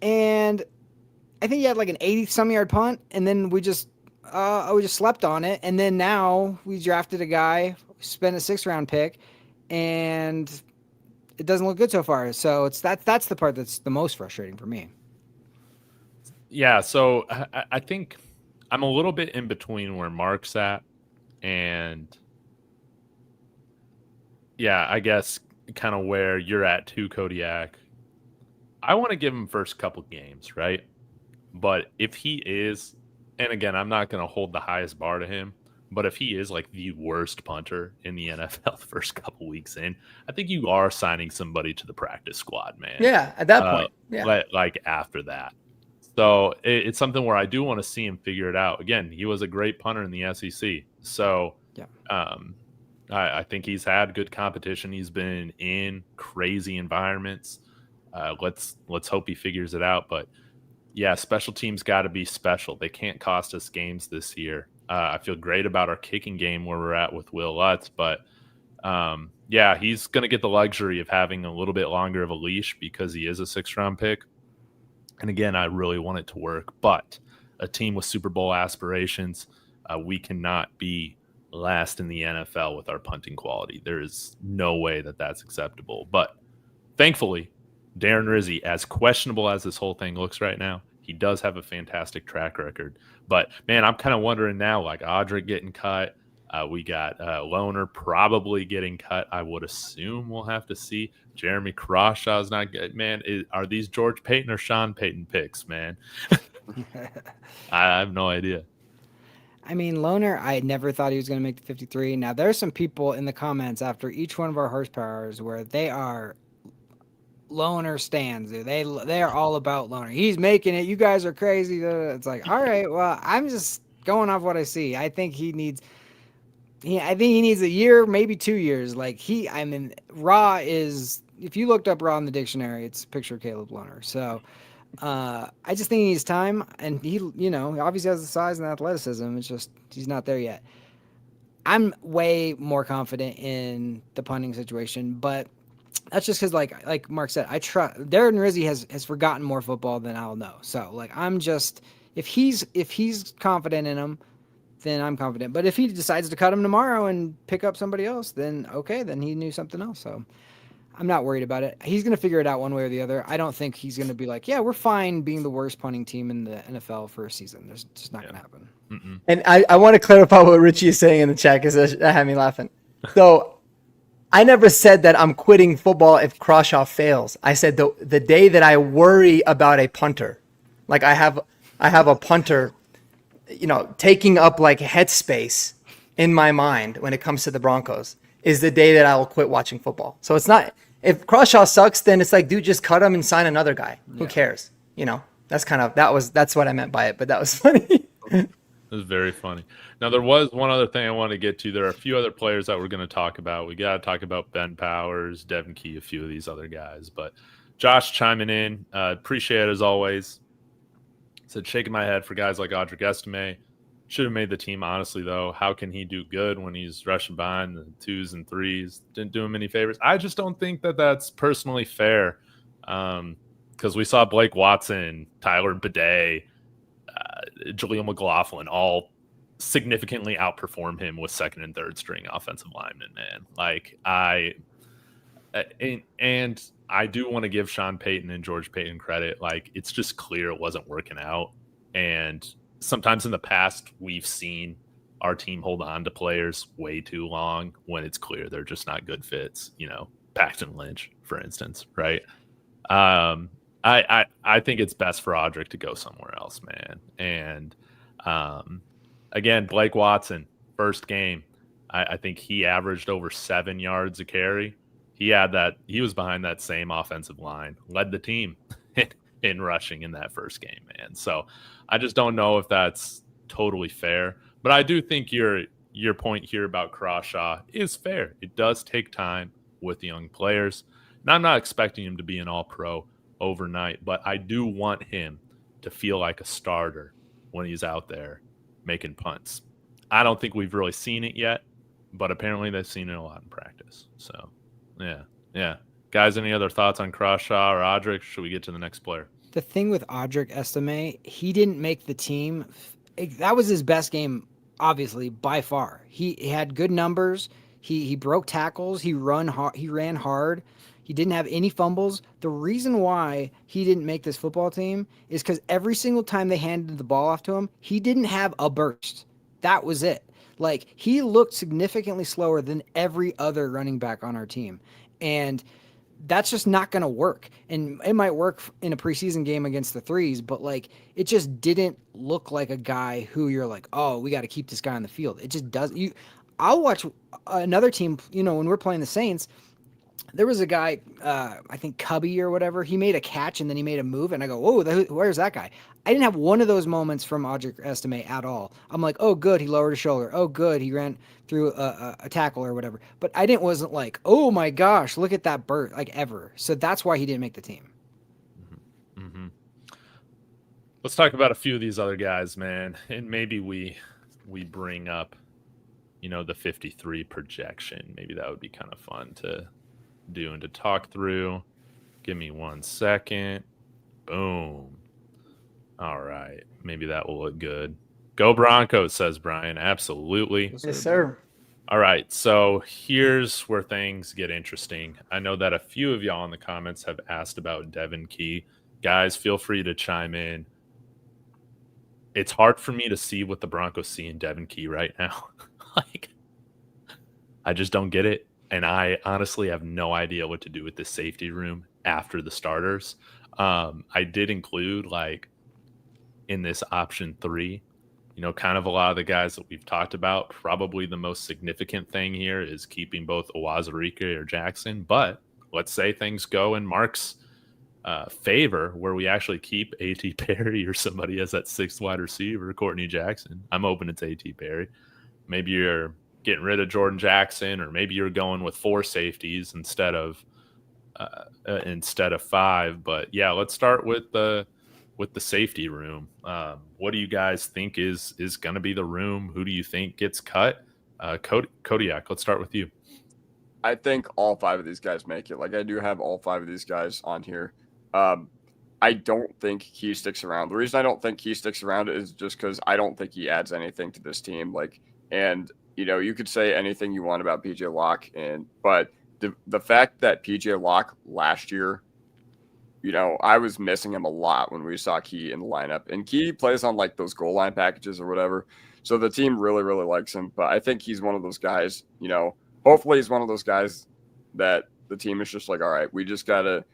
And I think he had an 80-some yard punt. And then we just slept on it. And then now we drafted a guy, spent a 6th-round pick, and it doesn't look good so far. So that's the part that's the most frustrating for me. Yeah, so I think I'm a little bit in between where Mark's at, and yeah, I guess kind of where you're at too, Kodiak. I want to give him first couple games, right? But if he is, and again, I'm not going to hold the highest bar to him, but if he is the worst punter in the NFL the first couple weeks in, I think you are signing somebody to the practice squad, man. Yeah, at that point. Yeah. After that. So it's something where I do want to see him figure it out. Again, he was a great punter in the SEC. So yeah. I think he's had good competition. He's been in crazy environments. Let's hope he figures it out. But yeah, special teams got to be special. They can't cost us games this year. I feel great about our kicking game where we're at with Will Lutz. But yeah, he's going to get the luxury of having a little bit longer of a leash because he is a 6th-round pick. And again, I really want it to work, but a team with Super Bowl aspirations, we cannot be last in the NFL with our punting quality. There is no way that that's acceptable. But thankfully, Darren Rizzi, as questionable as this whole thing looks right now, he does have a fantastic track record. But man, I'm kind of wondering now, Audric getting cut. We got Loner probably getting cut. I would assume we'll have to see. Jeremy Crawshaw's not good. Man, are these George Payton or Sean Payton picks, man? I have no idea. I mean, Loner, I never thought he was going to make the 53. Now, there's some people in the comments after each one of our horsepowers where they are Loner stands, dude. They are all about Loner. He's making it. You guys are crazy. It's all right, well, I'm just going off what I see. I think he needs a year, maybe 2 years. Raw is, if you looked up Raw in the dictionary, it's a picture of Caleb Loner. So I just think he needs time, and he obviously has the size and the athleticism. It's just he's not there yet. I'm way more confident in the punting situation, but that's just because, like Mark said, I trust Darren Rizzi has forgotten more football than I'll know. So like I'm just if he's confident in him, then I'm confident. But if he decides to cut him tomorrow and pick up somebody else, then okay, then he knew something else. So I'm not worried about it. He's going to figure it out one way or the other. I don't think he's going to be like, yeah, we're fine being the worst punting team in the NFL for a season. There's just not going to happen. Mm-mm. And I want to clarify what Richie is saying in the chat because that had me laughing. So I never said that I'm quitting football if Crawshaw fails. I said the day that I worry about a punter, like I have a punter, taking up like headspace in my mind when it comes to the Broncos is the day that I will quit watching football. So it's not, if Crawshaw sucks, then it's like, dude, just cut him and sign another guy. Who cares? That's what I meant by it, but that was funny. It was very funny. Now, there was one other thing I want to get to. There are a few other players that we're going to talk about. We got to talk about Ben Powers, Devin Key, a few of these other guys. But Josh chiming in. Appreciate it as always. Said shaking my head for guys like Audric Estime. Should have made the team, honestly, though. How can he do good when he's rushing behind the 2s and 3s? Didn't do him any favors. I just don't think that that's personally fair because we saw Blake Watson, Tyler Bidet, Jaleel McLaughlin all significantly outperform him with second and third string offensive linemen, man. Like I do want to give Sean Payton and George Payton credit. Like it's just clear it wasn't working out. And sometimes in the past we've seen our team hold on to players way too long when it's clear they're just not good fits, Paxton Lynch, for instance. Right. I think it's best for Audric to go somewhere else, man. And again, Blake Watson, first game, I think he averaged over 7 yards a carry. He was behind that same offensive line, led the team in rushing in that first game, man. So I just don't know if that's totally fair. But I do think your point here about Crawshaw is fair. It does take time with young players. And I'm not expecting him to be an all-pro overnight, but I do want him to feel like a starter when he's out there making punts. I don't think we've really seen it yet, but apparently they've seen it a lot in practice. So, yeah. Guys, any other thoughts on Crawshaw or Audric? Should we get to the next player? The thing with Audric Estime, he didn't make the team. That was his best game, obviously, by far. He had good numbers. He broke tackles. He ran hard. He didn't have any fumbles. The reason why he didn't make this football team is because every single time they handed the ball off to him, he didn't have a burst. That was it. Like, he looked significantly slower than every other running back on our team. And that's just not going to work. And it might work in a preseason game against the threes, but like, it just didn't look like a guy who you're like, oh, we got to keep this guy on the field. It just doesn't. I'll watch another team, when we're playing the Saints. There was a guy, I think Cubby or whatever. He made a catch and then he made a move, and I go, "Whoa, where's that guy?" I didn't have one of those moments from Audric Estime at all. I'm like, "Oh, good, he lowered his shoulder. Oh, good, he ran through a tackle or whatever." But I wasn't like, "Oh my gosh, look at that burst!" like ever. So that's why he didn't make the team. Mm-hmm. Let's talk about a few of these other guys, man, and maybe we bring up, the 53 projection. Maybe that would be kind of fun to do and to talk through. Give me 1 second. Boom. All right. Maybe that will look good. Go Broncos, says Brian. Absolutely. Yes, sir. All right. So here's where things get interesting. I know that a few of y'all in the comments have asked about Devin Key. Guys, feel free to chime in. It's hard for me to see what the Broncos see in Devin Key right now. I just don't get it. And I honestly have no idea what to do with this safety room after the starters. I did include, in this option 3, kind of a lot of the guys that we've talked about. Probably the most significant thing here is keeping both Owazurike or Jackson. But let's say things go in Mark's favor, where we actually keep A.T. Perry or somebody as that 6th wide receiver, Courtney Jackson. I'm open to A.T. Perry. Maybe you're getting rid of Jordan Jackson, or maybe you're going with 4 safeties instead of 5. But yeah, let's start with the safety room. What do you guys think is going to be the room? Who do you think gets cut? Kodiak, let's start with you. I think all 5 of these guys make it. Like, I do have all 5 of these guys on here. I don't think he sticks around. The reason I don't think he sticks around is just because I don't think he adds anything to this team. Like, and you could say anything you want about PJ Locke, but the fact that PJ Locke last year, I was missing him a lot when we saw Key in the lineup, and Key plays on like those goal line packages or whatever. So the team really, really likes him. But I think he's one of those guys. Hopefully he's one of those guys that the team is just like, all right, we just gotta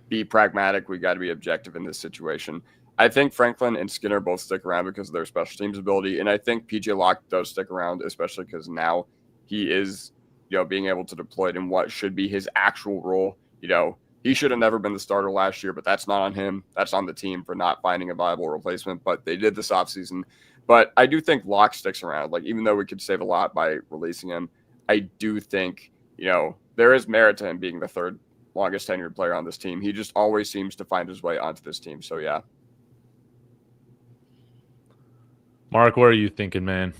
be pragmatic. We got to be objective in this situation. I think Franklin and Skinner both stick around because of their special teams ability. And I think PJ Locke does stick around, especially because now he is, being able to deploy it in what should be his actual role. He should have never been the starter last year, but that's not on him. That's on the team for not finding a viable replacement. But they did this offseason. But I do think Locke sticks around. Like, even though we could save a lot by releasing him, I do think, there is merit to him being the third longest tenured player on this team. He just always seems to find his way onto this team. So, yeah. Mark, what are you thinking, man?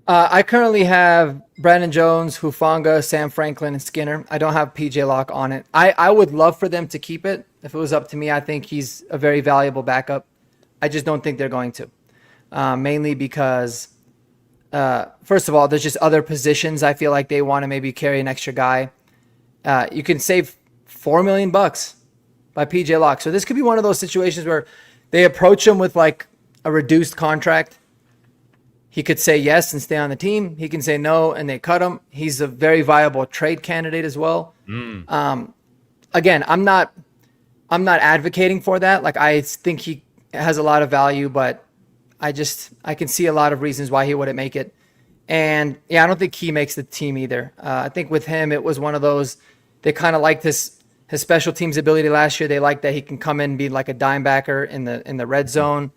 I currently have Brandon Jones, Hufanga, Sam Franklin, and Skinner. I don't have PJ Locke on it. I would love for them to keep it. If it was up to me, I think he's a very valuable backup. I just don't think they're going to. Mainly because, first of all, there's just other positions I feel like they want to maybe carry an extra guy. You can save $4 million by PJ Locke. So this could be one of those situations where they approach him with like a reduced contract. He could say yes and stay on the team. He can say no and they cut him. He's a very viable trade candidate as well. Again, I'm not advocating for that. Like, I think he has a lot of value, but I can see a lot of reasons why he wouldn't make it. And yeah, I don't think he makes the team either. I think with him, it was one of those, they kind of liked his special teams ability last year. They like that he can come in and be like a dime backer in the red zone.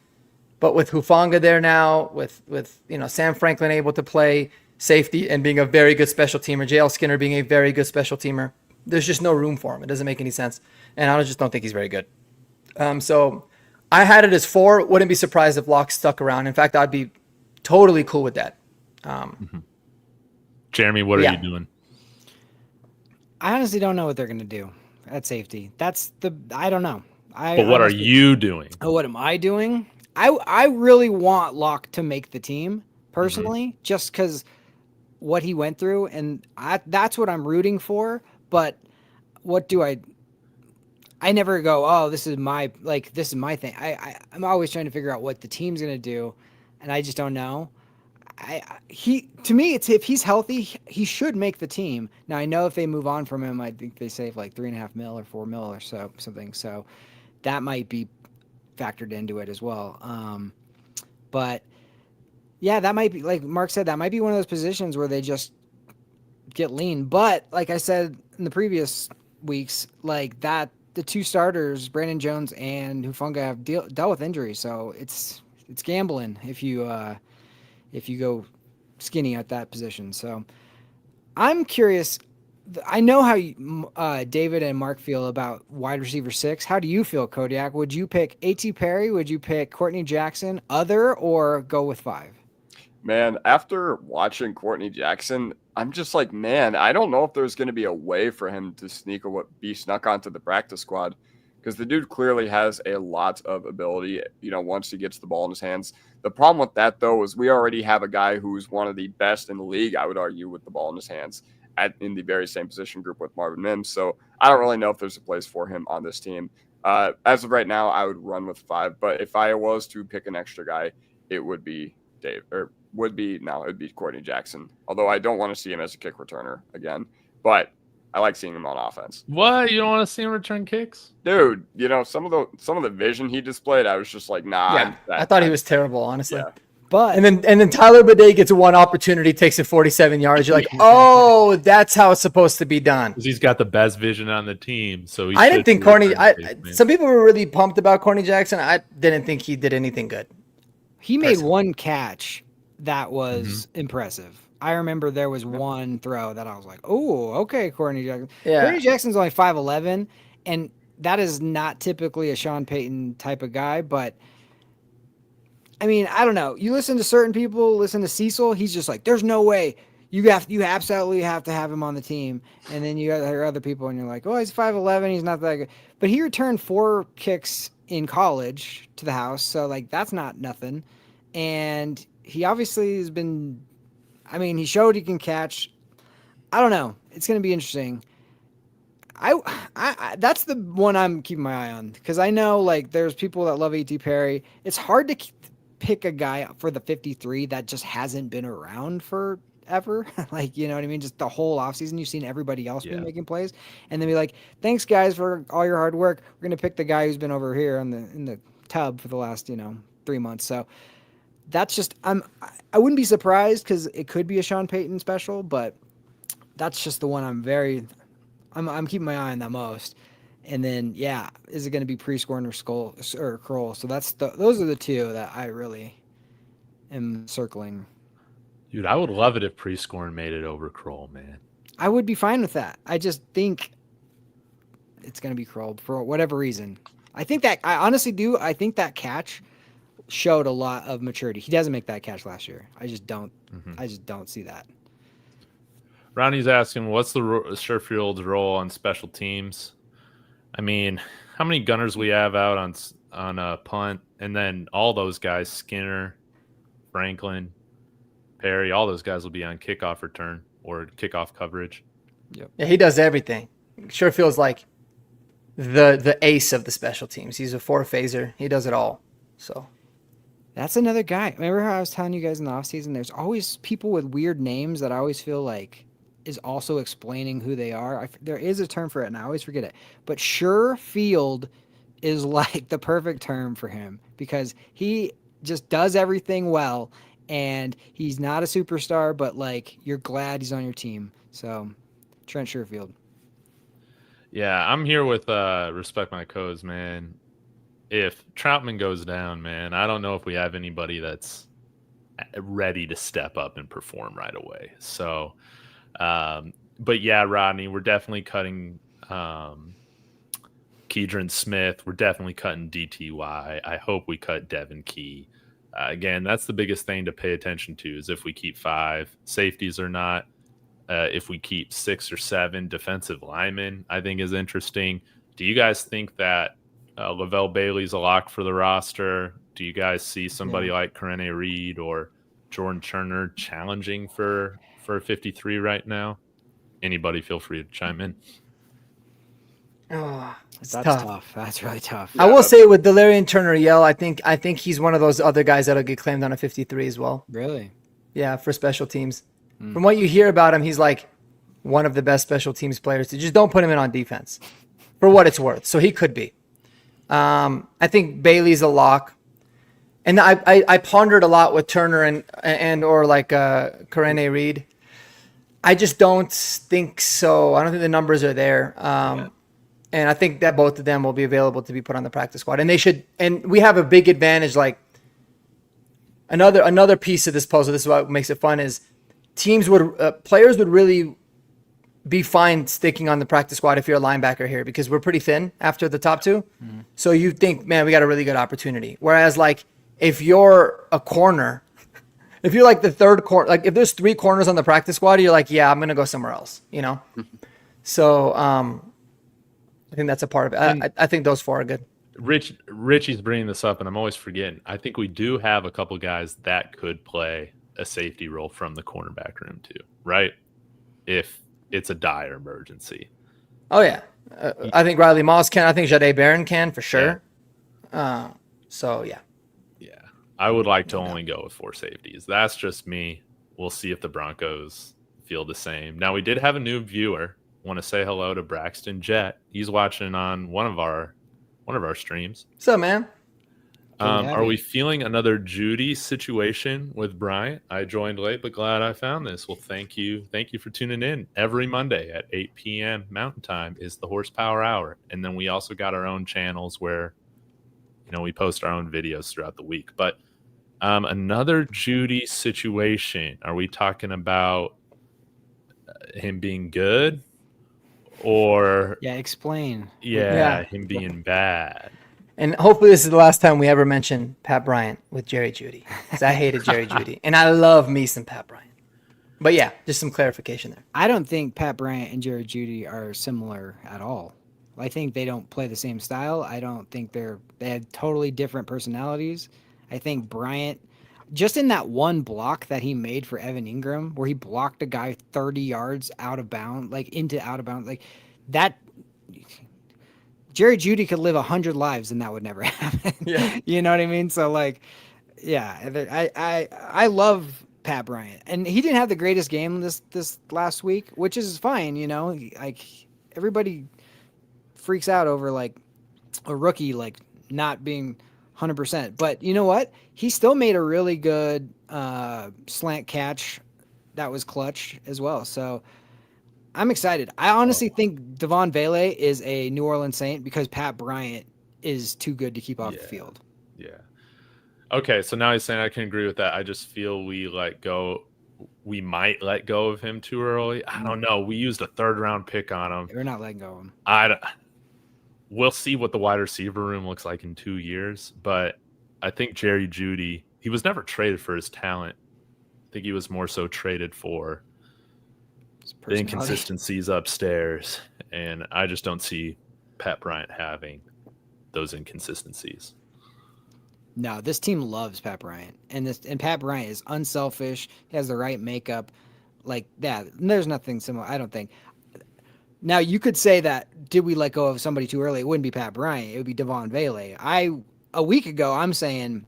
But with Hufanga there now, with Sam Franklin able to play safety and being a very good special teamer, JL Skinner being a very good special teamer, there's just no room for him. It doesn't make any sense. And I just don't think he's very good. So I had it as 4. Wouldn't be surprised if Locke stuck around. In fact, I'd be totally cool with that. Jeremy, what are you doing? I honestly don't know what they're going to do at safety. I don't know. But what are you doing? Oh, what am I doing? I really want Locke to make the team personally, just because what he went through, and that's what I'm rooting for. But what do I never go, oh, this is my thing. I'm always trying to figure out what the team's going to do, and I just don't know. To me, it's if he's healthy, he should make the team. Now, I know if they move on from him, I think they save like $3.5 million or $4 million or something. So that might be factored into it as well. But yeah, that might be, like Mark said, that might be one of those positions where they just get lean. But like I said in the previous weeks, like that, the 2 starters, Brandon Jones and Hufanga, have dealt with injuries. So it's gambling if you go skinny at that position. So I'm curious. I know how David and Mark feel about wide receiver 6. How do you feel, Kodiak? Would you pick A.T. Perry? Would you pick Courtney Jackson, or go with 5? Man, after watching Courtney Jackson, I'm just like, man, I don't know if there's going to be a way for him to be snuck onto the practice squad, because the dude clearly has a lot of ability, once he gets the ball in his hands. The problem with that, though, is we already have a guy who's one of the best in the league, I would argue, with the ball in his hands in the very same position group with Marvin Mims. So I don't really know if there's a place for him on this team. As of right now, I would run with 5. But if I was to pick an extra guy, it would be it'd be Courtney Jackson. Although I don't want to see him as a kick returner again. But I like seeing him on offense. What? You don't want to see him return kicks? Dude, some of the vision he displayed, I was just like, nah. Yeah, I thought he was terrible, honestly. Yeah. But and then Tyler Bidet gets one opportunity, takes it 47 yards. You're like, oh, that's how it's supposed to be done. Because he's got the best vision on the team. So I didn't think some people were really pumped about Courtney Jackson. I didn't think he did anything good. He made one catch that was impressive. I remember there was one throw that I was like, oh, okay, Courtney Jackson. Yeah. Courtney Jackson's only 5'11", and that is not typically a Sean Payton type of guy, but I mean, I don't know. You listen to certain people, listen to Cecil, he's just like, there's no way You absolutely have to have him on the team. And then you got other people, and you're like, oh, he's 5'11", he's not that good. But he returned 4 kicks in college to the house, so like that's not nothing. And he obviously has been. I mean, he showed he can catch. I don't know. It's going to be interesting. I that's the one I'm keeping my eye on, because I know like there's people that love A.T. Perry. It's hard to pick a guy for the 53 that just hasn't been around forever. Like, you know what I mean? Just the whole offseason, you've seen everybody else be making plays, and then be like, thanks guys for all your hard work. We're going to pick the guy who's been over here in the tub for the last 3 months. So that's just I wouldn't be surprised, because it could be a Sean Payton special, but that's just the one I'm keeping my eye on the most. And then, is it going to be Prescorn or Kroll? So those are the two that I really am circling. Dude, I would love it if Prescorn made it over Kroll, man. I would be fine with that. I just think it's going to be Kroll for whatever reason. I honestly do. I think that catch showed a lot of maturity. He doesn't make that catch last year. I just don't. I just don't see that. Ronnie's asking, what's the Sherfield's role on special teams? I mean, how many gunners we have out on a punt, and then all those guys, Skinner, Franklin, Perry, all those guys will be on kickoff return or kickoff coverage. Yep. Yeah, he does everything. Sherfield's like the ace of the special teams. He's a 4-phaser. He does it all. So that's another guy. Remember how I was telling you guys in the offseason, there's always people with weird names that I always feel like is also explaining who they are. There is a term for it, and I always forget it. But Sherfield is like the perfect term for him, because he just does everything well, and he's not a superstar, but like you're glad he's on your team. So Trent Sherfield. Yeah, I'm here with Respect My Codes, man. If Troutman goes down, man, I don't know if we have anybody that's ready to step up and perform right away. So but yeah, Rodney, we're definitely cutting Keydron Smith. We're definitely cutting DTY. I hope we cut Devin Key. Again, that's the biggest thing to pay attention to, is if we keep 5 safeties or not. If we keep 6 or 7 defensive linemen, I think is interesting. Do you guys think that Lavelle Bailey's a lock for the roster? Do you guys see somebody like Karene Reed or Jordan Turner challenging for 53 right now? Anybody feel free to chime in. Oh, that's tough. That's really tough. I will say with Delarian Turner-Yell, I think he's one of those other guys that'll get claimed on a 53 as well. Really? Yeah, for special teams. From what you hear about him, he's like one of the best special teams players. So just don't put him in on defense, for what it's worth. So he could be. I think Bailey's a lock. And I pondered a lot with Turner and or like Karene Reed. I just don't think so. I don't think the numbers are there. And I think that both of them will be available to be put on the practice squad. And they should. And we have a big advantage. Like another piece of this puzzle. This is what makes it fun. Is players would really be fine sticking on the practice squad if you're a linebacker here, because we're pretty thin after the top 2. Mm-hmm. So you think, man, we got a really good opportunity. Whereas like if you're a corner, if you're like the third corner, like if there's 3 corners on the practice squad, you're like, yeah, I'm going to go somewhere else, So I think that's a part of it. I think those 4 are good. Richie's bringing this up, and I'm always forgetting. I think we do have a couple guys that could play a safety role from the cornerback room too, right? If it's a dire emergency. Oh yeah. I think Riley Moss can. I think Jade Barron can for sure. Yeah. So yeah. Yeah. I would like to only go with 4 safeties. That's just me. We'll see if the Broncos feel the same. Now, we did have a new viewer. Want to say hello to Braxton Jett. He's watching on one of our streams. What's up, man? Are we feeling another Judy situation with Bryant? I joined late, but glad I found this. Well, thank you. Thank you for tuning in. Every Monday at 8 p.m. Mountain Time is the Horsepower Hour. And then we also got our own channels where, we post our own videos throughout the week. But another Judy situation. Are we talking about him being good? Or explain. Him being bad. And hopefully this is the last time we ever mention Pat Bryant with Jerry Jeudy, because I hated Jerry Jeudy, and I love me some Pat Bryant. But yeah, just some clarification there. I don't think Pat Bryant and Jerry Jeudy are similar at all. I think they don't play the same style. I don't think they have totally different personalities. I think Bryant, just in that one block that he made for Evan Ingram, where he blocked a guy 30 yards out of bounds, like that. Jerry Jeudy could live 100 lives and that would never happen. Yeah. You know what I mean? So like, yeah, I love Pat Bryant, and he didn't have the greatest game this last week, which is fine. You know, like everybody freaks out over like a rookie like not being 100%, but you know what? He still made a really good slant catch that was clutch as well. So I'm excited. I honestly think Devon Vele is a New Orleans Saint because Pat Bryant is too good to keep off the field. Yeah. Okay, so now he's saying I can agree with that. I just feel we might let go of him too early. I don't know. We used a 3rd-round pick on him. We're not letting go of him. We'll see what the wide receiver room looks like in 2 years, but I think Jerry Jeudy, he was never traded for his talent. I think he was more so traded for the inconsistencies upstairs, and I just don't see Pat Bryant having those inconsistencies. No, this team loves Pat Bryant, and Pat Bryant is unselfish. He has the right makeup, like that. There's nothing similar, I don't think. Now you could say that did we let go of somebody too early? It wouldn't be Pat Bryant. It would be Devon Vele. A week ago I'm saying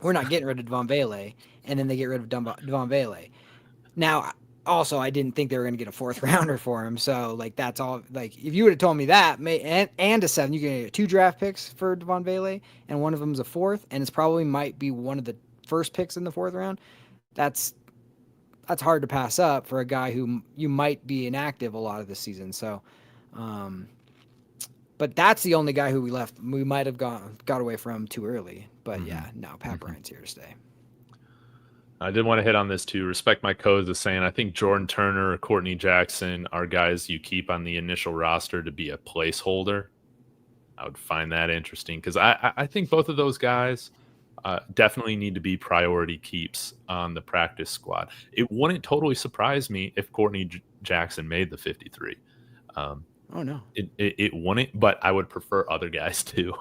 we're not getting rid of Devon Vele, and then they get rid of Devon Vele. Now, also, I didn't think they were going to get a 4th rounder for him. So, like, that's all. Like, if you would have told me that, and a 7, you can get 2 draft picks for Devon Vele, and one of them is a 4th, and it's probably might be one of the first picks in the 4th round. That's hard to pass up for a guy who you might be inactive a lot of this season. So, but that's the only guy who we might have got away from too early. But yeah, no, Pat Bryant's here to stay. I did want to hit on this too. Respect My Codes is saying I think Jordan Turner or Courtney Jackson are guys you keep on the initial roster to be a placeholder. I would find that interesting because I think both of those guys definitely need to be priority keeps on the practice squad. It wouldn't totally surprise me if Courtney Jackson made the 53. Oh no, it wouldn't, but I would prefer other guys too.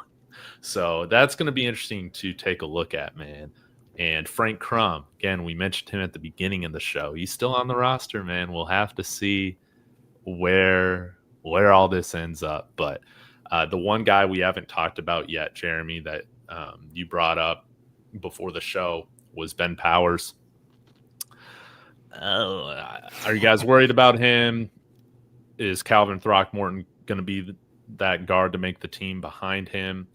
So that's going to be interesting to take a look at, man. And Frank Crum, again, we mentioned him at the beginning of the show. He's still on the roster, man. We'll have to see where all this ends up. But the one guy we haven't talked about yet, Jeremy, that you brought up before the show was Ben Powers. Are you guys worried about him? Is Calvin Throckmorton going to be that guard to make the team behind him?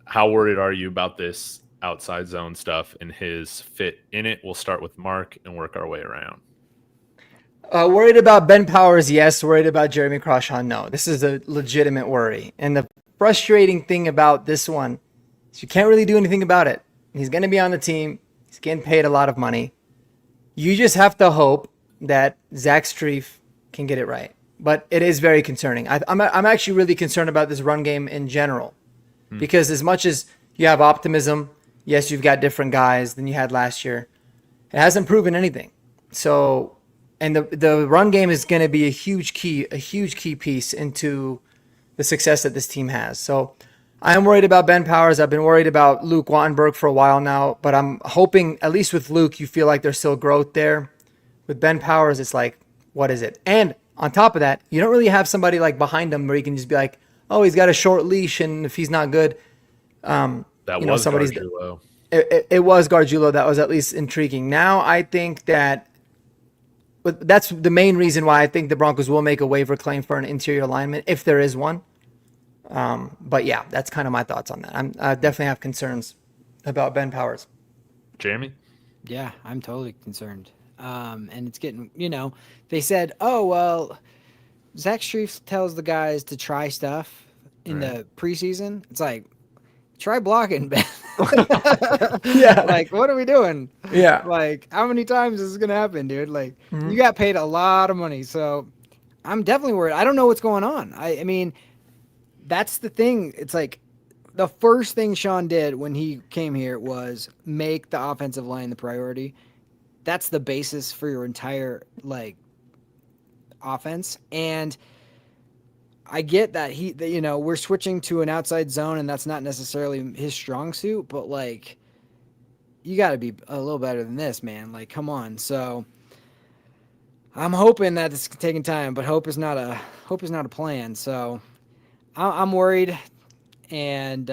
How worried are you about this outside zone stuff and his fit in it? We'll start with Mark and work our way around. Worried about Ben Powers, yes. Worried about Jeremy Crawshaw, no. This is a legitimate worry. And the frustrating thing about this one is you can't really do anything about it. He's going to be on the team. He's getting paid a lot of money. You just have to hope that Zach Strief can get it right. But it is very concerning. I'm actually really concerned about this run game in general. Because as much as you have optimism, yes, you've got different guys than you had last year. It hasn't proven anything. So, and the run game is going to be a huge key piece into the success that this team has. So I am worried about Ben Powers. I've been worried about Luke Wattenberg for a while now, but I'm hoping, at least with Luke, you feel like there's still growth there. With Ben Powers, it's like, what is it? And on top of that, you don't really have somebody like behind him where you can just be like, oh, he's got a short leash, and if he's not good, that was Gargiulo. It was Gargiulo. That was at least intriguing. Now I think but that's the main reason why I think the Broncos will make a waiver claim for an interior lineman if there is one. But yeah, that's kind of my thoughts on that. I definitely have concerns about Ben Powers. Jeremy? Yeah, I'm totally concerned. And it's getting, they said, oh, well, Zach Strief tells the guys to try stuff in the preseason. It's like, try blocking, Ben. Yeah. Like, what are we doing? Yeah. Like, how many times is this going to happen, dude? Like, you got paid a lot of money. So I'm definitely worried. I don't know what's going on. I mean, that's the thing. It's like the first thing Sean did when he came here was make the offensive line the priority. that's the basis for your entire like offense. And I get that we're switching to an outside zone and that's not necessarily his strong suit, but like you got to be a little better than this, man. Like, come on. So I'm hoping that it's taking time, but hope is not a plan. So I'm worried, and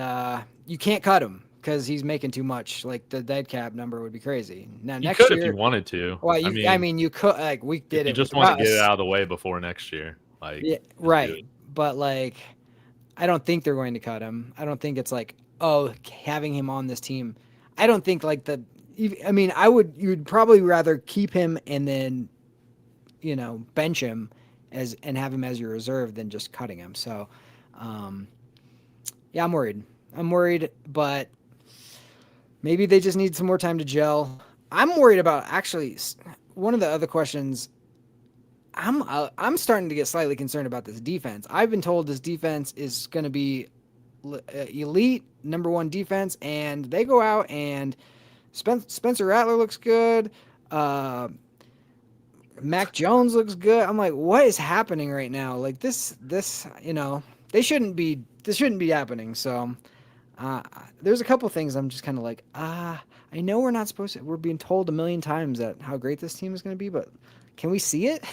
you can't cut him because he's making too much. Like the dead cap number would be crazy. Now You next could year, if you wanted to. well, I mean, you could like we did if you it. just with want to Russ. get it out of the way before next year. Like, yeah, right. But like, I don't think they're going to cut him. I don't think it's like, oh, having him on this team. I don't think like I mean, you'd probably rather keep him and then, bench him and have him as your reserve than just cutting him. So, yeah, I'm worried, but maybe they just need some more time to gel. I'm worried about actually one of the other questions. I'm starting to get slightly concerned about this defense. I've been told this defense is going to be elite number one defense, and they go out and Spencer Rattler looks good. Mac Jones looks good. I'm like, what is happening right now? Like this, this shouldn't be happening. So there's a couple things I'm just kind of like, I know we're being told a million times that how great this team is going to be, but can we see it?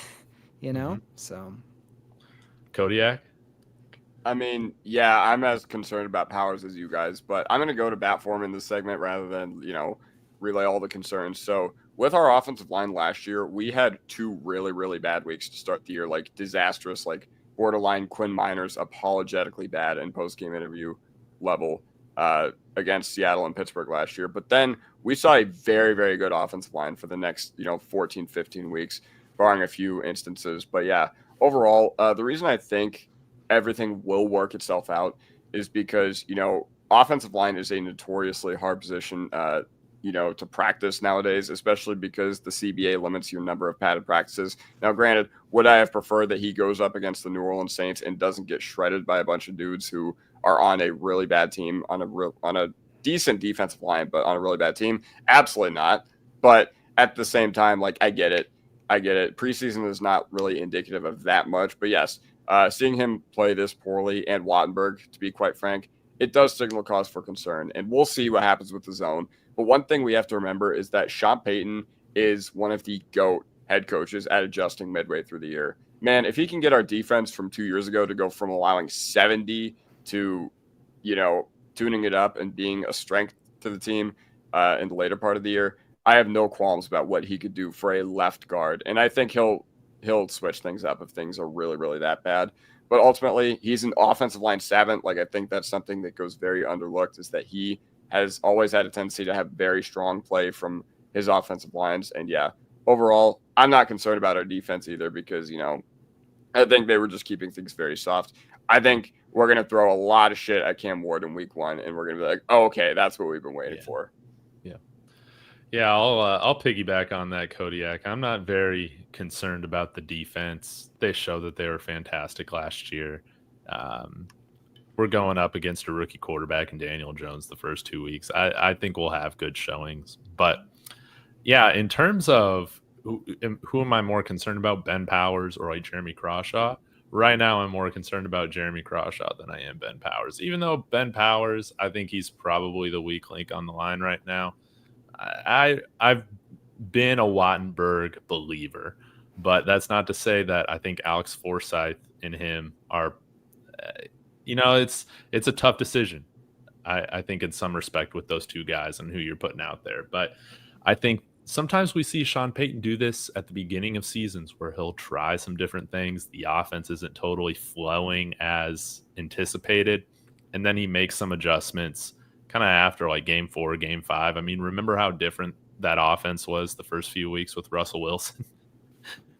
So Kodiak. I mean, yeah, I'm as concerned about Powers as you guys, but I'm going to go to bat for him in this segment rather than, relay all the concerns. So with our offensive line last year, we had 2 really, really bad weeks to start the year, like disastrous, like borderline Quinn Miners apologetically bad in post-game interview level against Seattle and Pittsburgh last year. But then we saw a very, very good offensive line for the next, 14, 15 weeks, barring a few instances. But yeah, overall, the reason I think everything will work itself out is because, offensive line is a notoriously hard position, to practice nowadays, especially because the CBA limits your number of padded practices. Now, granted, would I have preferred that he goes up against the New Orleans Saints and doesn't get shredded by a bunch of dudes who are on a really bad team, on a decent defensive line, but on a really bad team? Absolutely not. But at the same time, like, I get it. Preseason is not really indicative of that much, but yes, seeing him play this poorly and Wattenberg, to be quite frank, it does signal cause for concern, and we'll see what happens with the zone. But one thing we have to remember is that Sean Payton is one of the GOAT head coaches at adjusting midway through the year. Man, if he can get our defense from 2 years ago to go from allowing 70 to, tuning it up and being a strength to the team in the later part of the year, I have no qualms about what he could do for a left guard. And I think he'll switch things up if things are really, really that bad. But ultimately, he's an offensive line savant. Like, I think that's something that goes very underlooked, is that he has always had a tendency to have very strong play from his offensive lines. And yeah, overall, I'm not concerned about our defense either because, I think they were just keeping things very soft. I think we're going to throw a lot of shit at Cam Ward in week 1, and we're going to be like, oh, okay, that's what we've been waiting for. Yeah, I'll piggyback on that, Kodiak. I'm not very concerned about the defense. They show that they were fantastic last year. We're going up against a rookie quarterback in Daniel Jones the first 2 weeks. I think we'll have good showings. But, yeah, in terms of who am I more concerned about, Ben Powers or like Jeremy Crawshaw? Right now, I'm more concerned about Jeremy Crawshaw than I am Ben Powers. Even though Ben Powers, I think he's probably the weak link on the line right now. I've been a Wattenberg believer, but that's not to say that I think Alex Forsyth and him are, it's a tough decision. I think in some respect with those two guys and who you're putting out there. But I think sometimes we see Sean Payton do this at the beginning of seasons where he'll try some different things. The offense isn't totally flowing as anticipated, and then he makes some adjustments kind of after like game 4, game 5. I mean, remember how different that offense was the first few weeks with Russell Wilson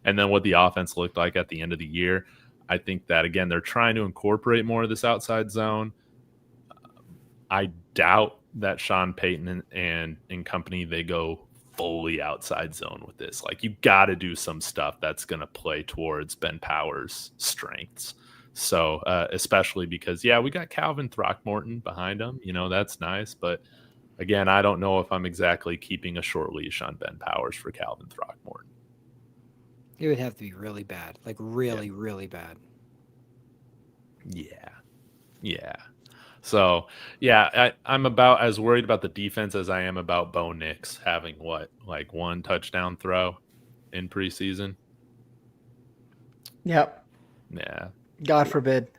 and then what the offense looked like at the end of the year. I think that, again, they're trying to incorporate more of this outside zone. I doubt that Sean Payton and company, they go fully outside zone with this. Like, you got to do some stuff that's going to play towards Ben Powers' strengths. So, especially because, yeah, we got Calvin Throckmorton behind him. That's nice. But again, I don't know if I'm exactly keeping a short leash on Ben Powers for Calvin Throckmorton. It would have to be really bad, like really, really bad. Yeah. So, yeah, I'm about as worried about the defense as I am about Bo Nix having like one touchdown throw in preseason. Yep. Yeah. God forbid.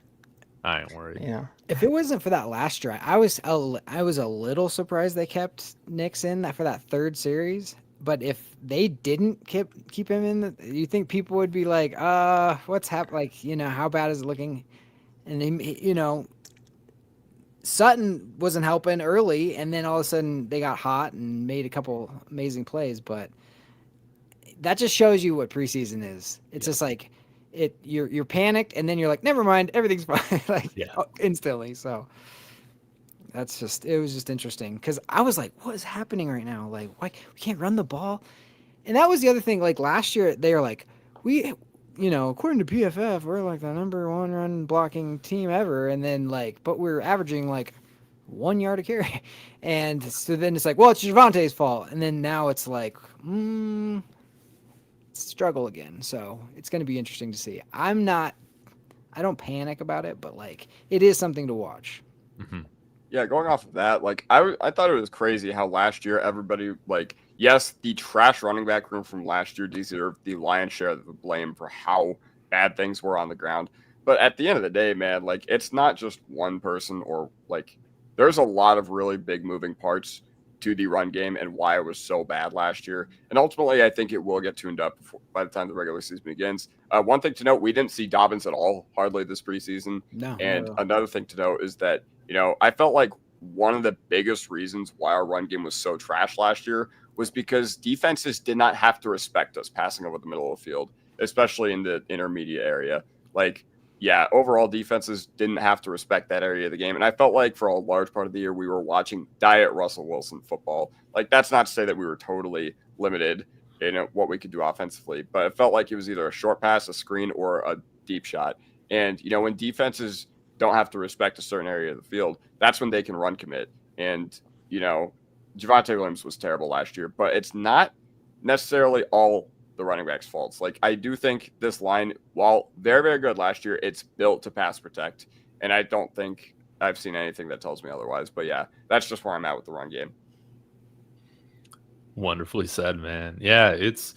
I ain't worried. Yeah. If it wasn't for that last drive, I was a little surprised they kept Nix in for that third series. But if they didn't keep him in, you think people would be like, what's happening? Like, how bad is it looking? And Sutton wasn't helping early, and then all of a sudden they got hot and made a couple amazing plays. But that just shows you what preseason is. It's just like you're panicked, and then you're like, never mind, everything's fine, instantly. So it was just interesting because I was like, what is happening right now? Like, why we can't run the ball? And that was the other thing. Like last year, they were like, according to PFF, we're like the number 1 run blocking team ever. And then but we're averaging like 1 yard a carry. And so then it's like, well, it's Javonte's fault. And then now it's like, struggle again. So it's going to be interesting to see. I don't panic about it, but it is something to watch. Mm-hmm. Yeah, going off of that, I thought it was crazy how last year everybody yes, the trash running back room from last year deserved the lion's share of the blame for how bad things were on the ground. But at the end of the day, man, it's not just one person or there's a lot of really big moving parts to the run game and why it was so bad last year. And ultimately, I think it will get tuned up by the time the regular season begins. One thing to note, we didn't see Dobbins at all, hardly this preseason. No. And another thing to note is that, I felt like one of the biggest reasons why our run game was so trash last year was because defenses did not have to respect us passing over the middle of the field, especially in the intermediate area. Overall defenses didn't have to respect that area of the game. And I felt like for a large part of the year, we were watching diet Russell Wilson football. That's not to say that we were totally limited in what we could do offensively, but it felt like it was either a short pass, a screen, or a deep shot. And, when defenses don't have to respect a certain area of the field, that's when they can run commit. And, Javonte Williams was terrible last year, but it's not necessarily all the running back's faults. I do think this line, while very, very good last year, it's built to pass protect. And I don't think I've seen anything that tells me otherwise. But yeah, that's just where I'm at with the run game. Wonderfully said, man. Yeah, it's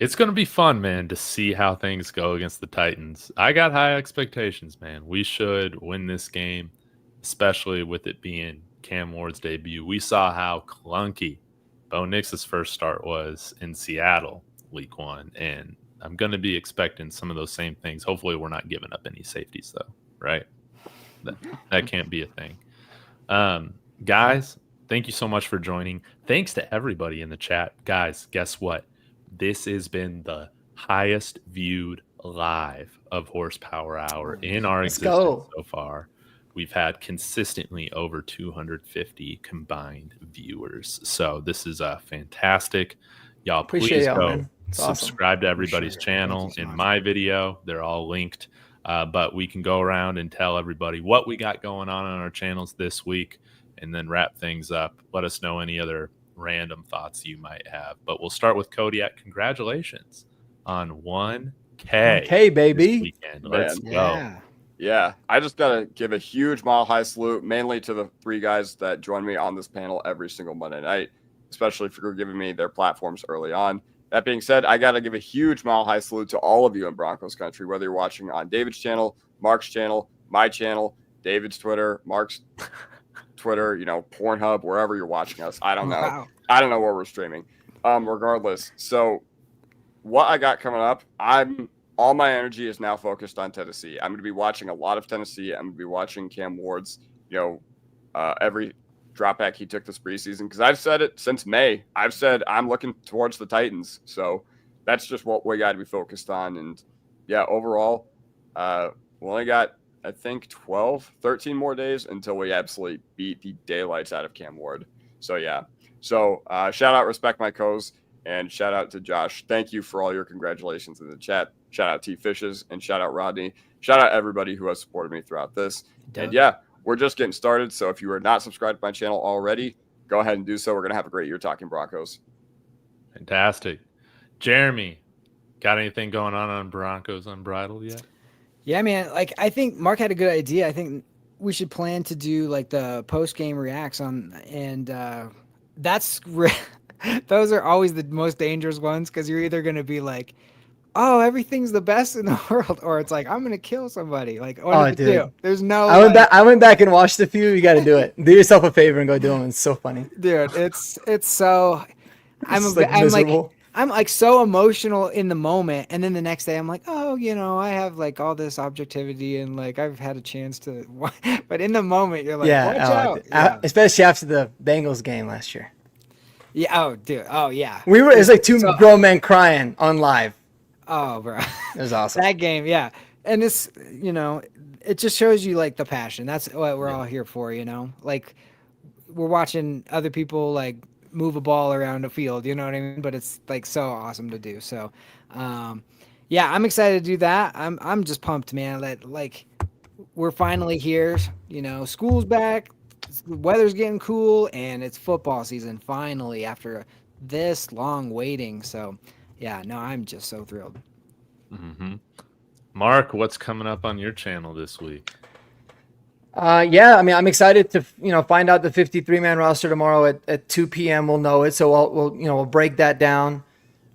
going to be fun, man, to see how things go against the Titans. I got high expectations, man. We should win this game, especially with it being Cam Ward's debut. We saw how clunky Bo Nix's first start was in Seattle week 1, and I'm going to be expecting some of those same things. Hopefully we're not giving up any safeties, though, right? That can't be a thing. Guys, thank you so much for joining. Thanks to everybody in the chat. Guys, guess what? This has been the highest viewed live of Horsepower Hour in our existence so far. We've had consistently over 250 combined viewers. So this is fantastic. Y'all, please go subscribe to everybody's channel. In my video, they're all linked. But we can go around and tell everybody what we got going on our channels this week and then wrap things up. Let us know any other random thoughts you might have. But we'll start with Kodiak. Congratulations on 1K. 1K, baby. This weekend. Let's go. Yeah, I just got to give a huge mile high salute, mainly to the 3 guys that join me on this panel every single Monday night, especially for giving me their platforms early on. That being said, I got to give a huge mile high salute to all of you in Broncos country, whether you're watching on David's channel, Mark's channel, my channel, David's Twitter, Mark's Twitter, Pornhub, wherever you're watching us. I don't know. Wow. I don't know where we're streaming. Regardless. So what I got coming up, all my energy is now focused on Tennessee. I'm going to be watching a lot of Tennessee. I'm going to be watching Cam Ward's, every drop back he took this preseason. Because I've said it since May. I've said I'm looking towards the Titans. So that's just what we got to be focused on. And yeah, overall, we only got, I think, 13 more days until we absolutely beat the daylights out of Cam Ward. So yeah. So shout out Respect My Co's and shout out to Josh. Thank you for all your congratulations in the chat. Shout out T Fishes and shout out Rodney. Shout out everybody who has supported me throughout this. And yeah, we're just getting started. So if you are not subscribed to my channel already, go ahead and do so. We're going to have a great year talking Broncos. Fantastic. Jeremy, got anything going on Broncos Unbridled yet? Yeah, man. Like, I think Mark had a good idea. I think we should plan to do like the post-game reacts on, and those are always the most dangerous ones, because you're either going to be like, oh, everything's the best in the world, or it's like, I'm going to kill somebody. Like, what do you do? There's no. I went back and watched a few. You got to do it. Do yourself a favor and go do them. It's so funny, dude. It's so. I'm so emotional in the moment, and then the next day I'm like, oh, I have like all this objectivity, and like I've had a chance to. But in the moment, you're like, watch out. Yeah. Especially after the Bengals game last year. Yeah. Oh, dude. Oh, yeah. It was like two grown men crying on live. Oh, bro. It was awesome. That game, yeah. And it's, it just shows you like the passion. That's what we're all here for, Like, we're watching other people like move a ball around a field, you know what I mean? But it's like so awesome to do. So, yeah, I'm excited to do that. I'm just pumped, man. That like we're finally here. School's back, the weather's getting cool, and it's football season finally after this long waiting. So, yeah, no, I'm just so thrilled. Mm-hmm. Mark, what's coming up on your channel this week? Yeah, I mean, I'm excited to find out the 53-man roster tomorrow at 2 p.m. We'll know it, so we'll break that down.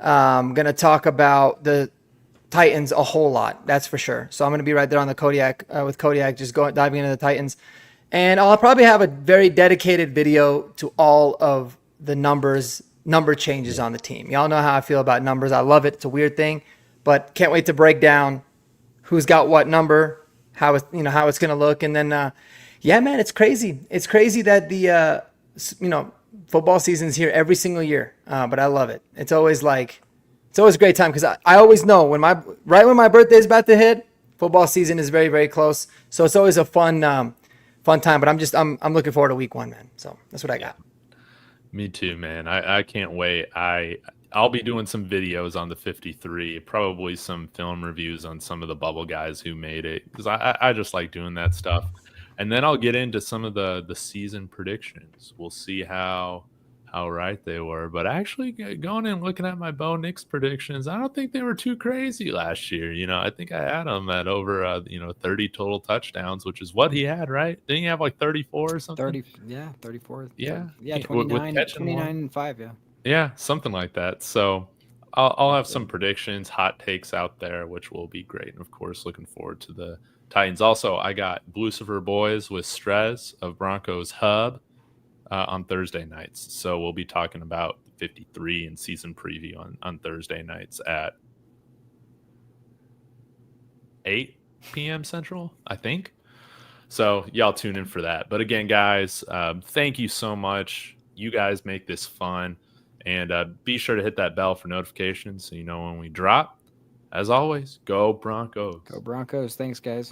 I'm gonna talk about the Titans a whole lot, that's for sure. So I'm gonna be right there on the Kodiak with Kodiak, just diving into the Titans, and I'll probably have a very dedicated video to all of the number changes on the team. Y'all know how I feel about numbers. I love it. It's a weird thing, but can't wait to break down who's got what number. How it's going to look. And then, yeah, man, it's crazy. It's crazy that the, football season's here every single year. But I love it. It's always a great time, because I always know when my birthday is about to hit, football season is very, very close. So it's always a fun time, but I'm looking forward to week 1, man. So that's what I got. Me too, man. I can't wait. I'll be doing some videos on the 53, probably some film reviews on some of the bubble guys who made it, because I just like doing that stuff. And then I'll get into some of the season predictions. We'll see how right they were. But actually, going and looking at my Bo Nix predictions, I don't think they were too crazy last year. I think I had him at over 30 total touchdowns, which is what he had, right? Didn't he have like 34 or something? 34. Yeah. 29 and 5, yeah. Yeah, something like that. So I'll have some predictions, hot takes out there, which will be great. And of course, looking forward to the Titans. Also, I got Lucifer Boys with Strez of Broncos Hub on Thursday nights. So we'll be talking about 53 and season preview on Thursday nights at 8 p.m. Central, I think. So y'all tune in for that. But again, guys, thank you so much. You guys make this fun. And be sure to hit that bell for notifications so you know when we drop. As always, go Broncos. Go Broncos. Thanks, guys.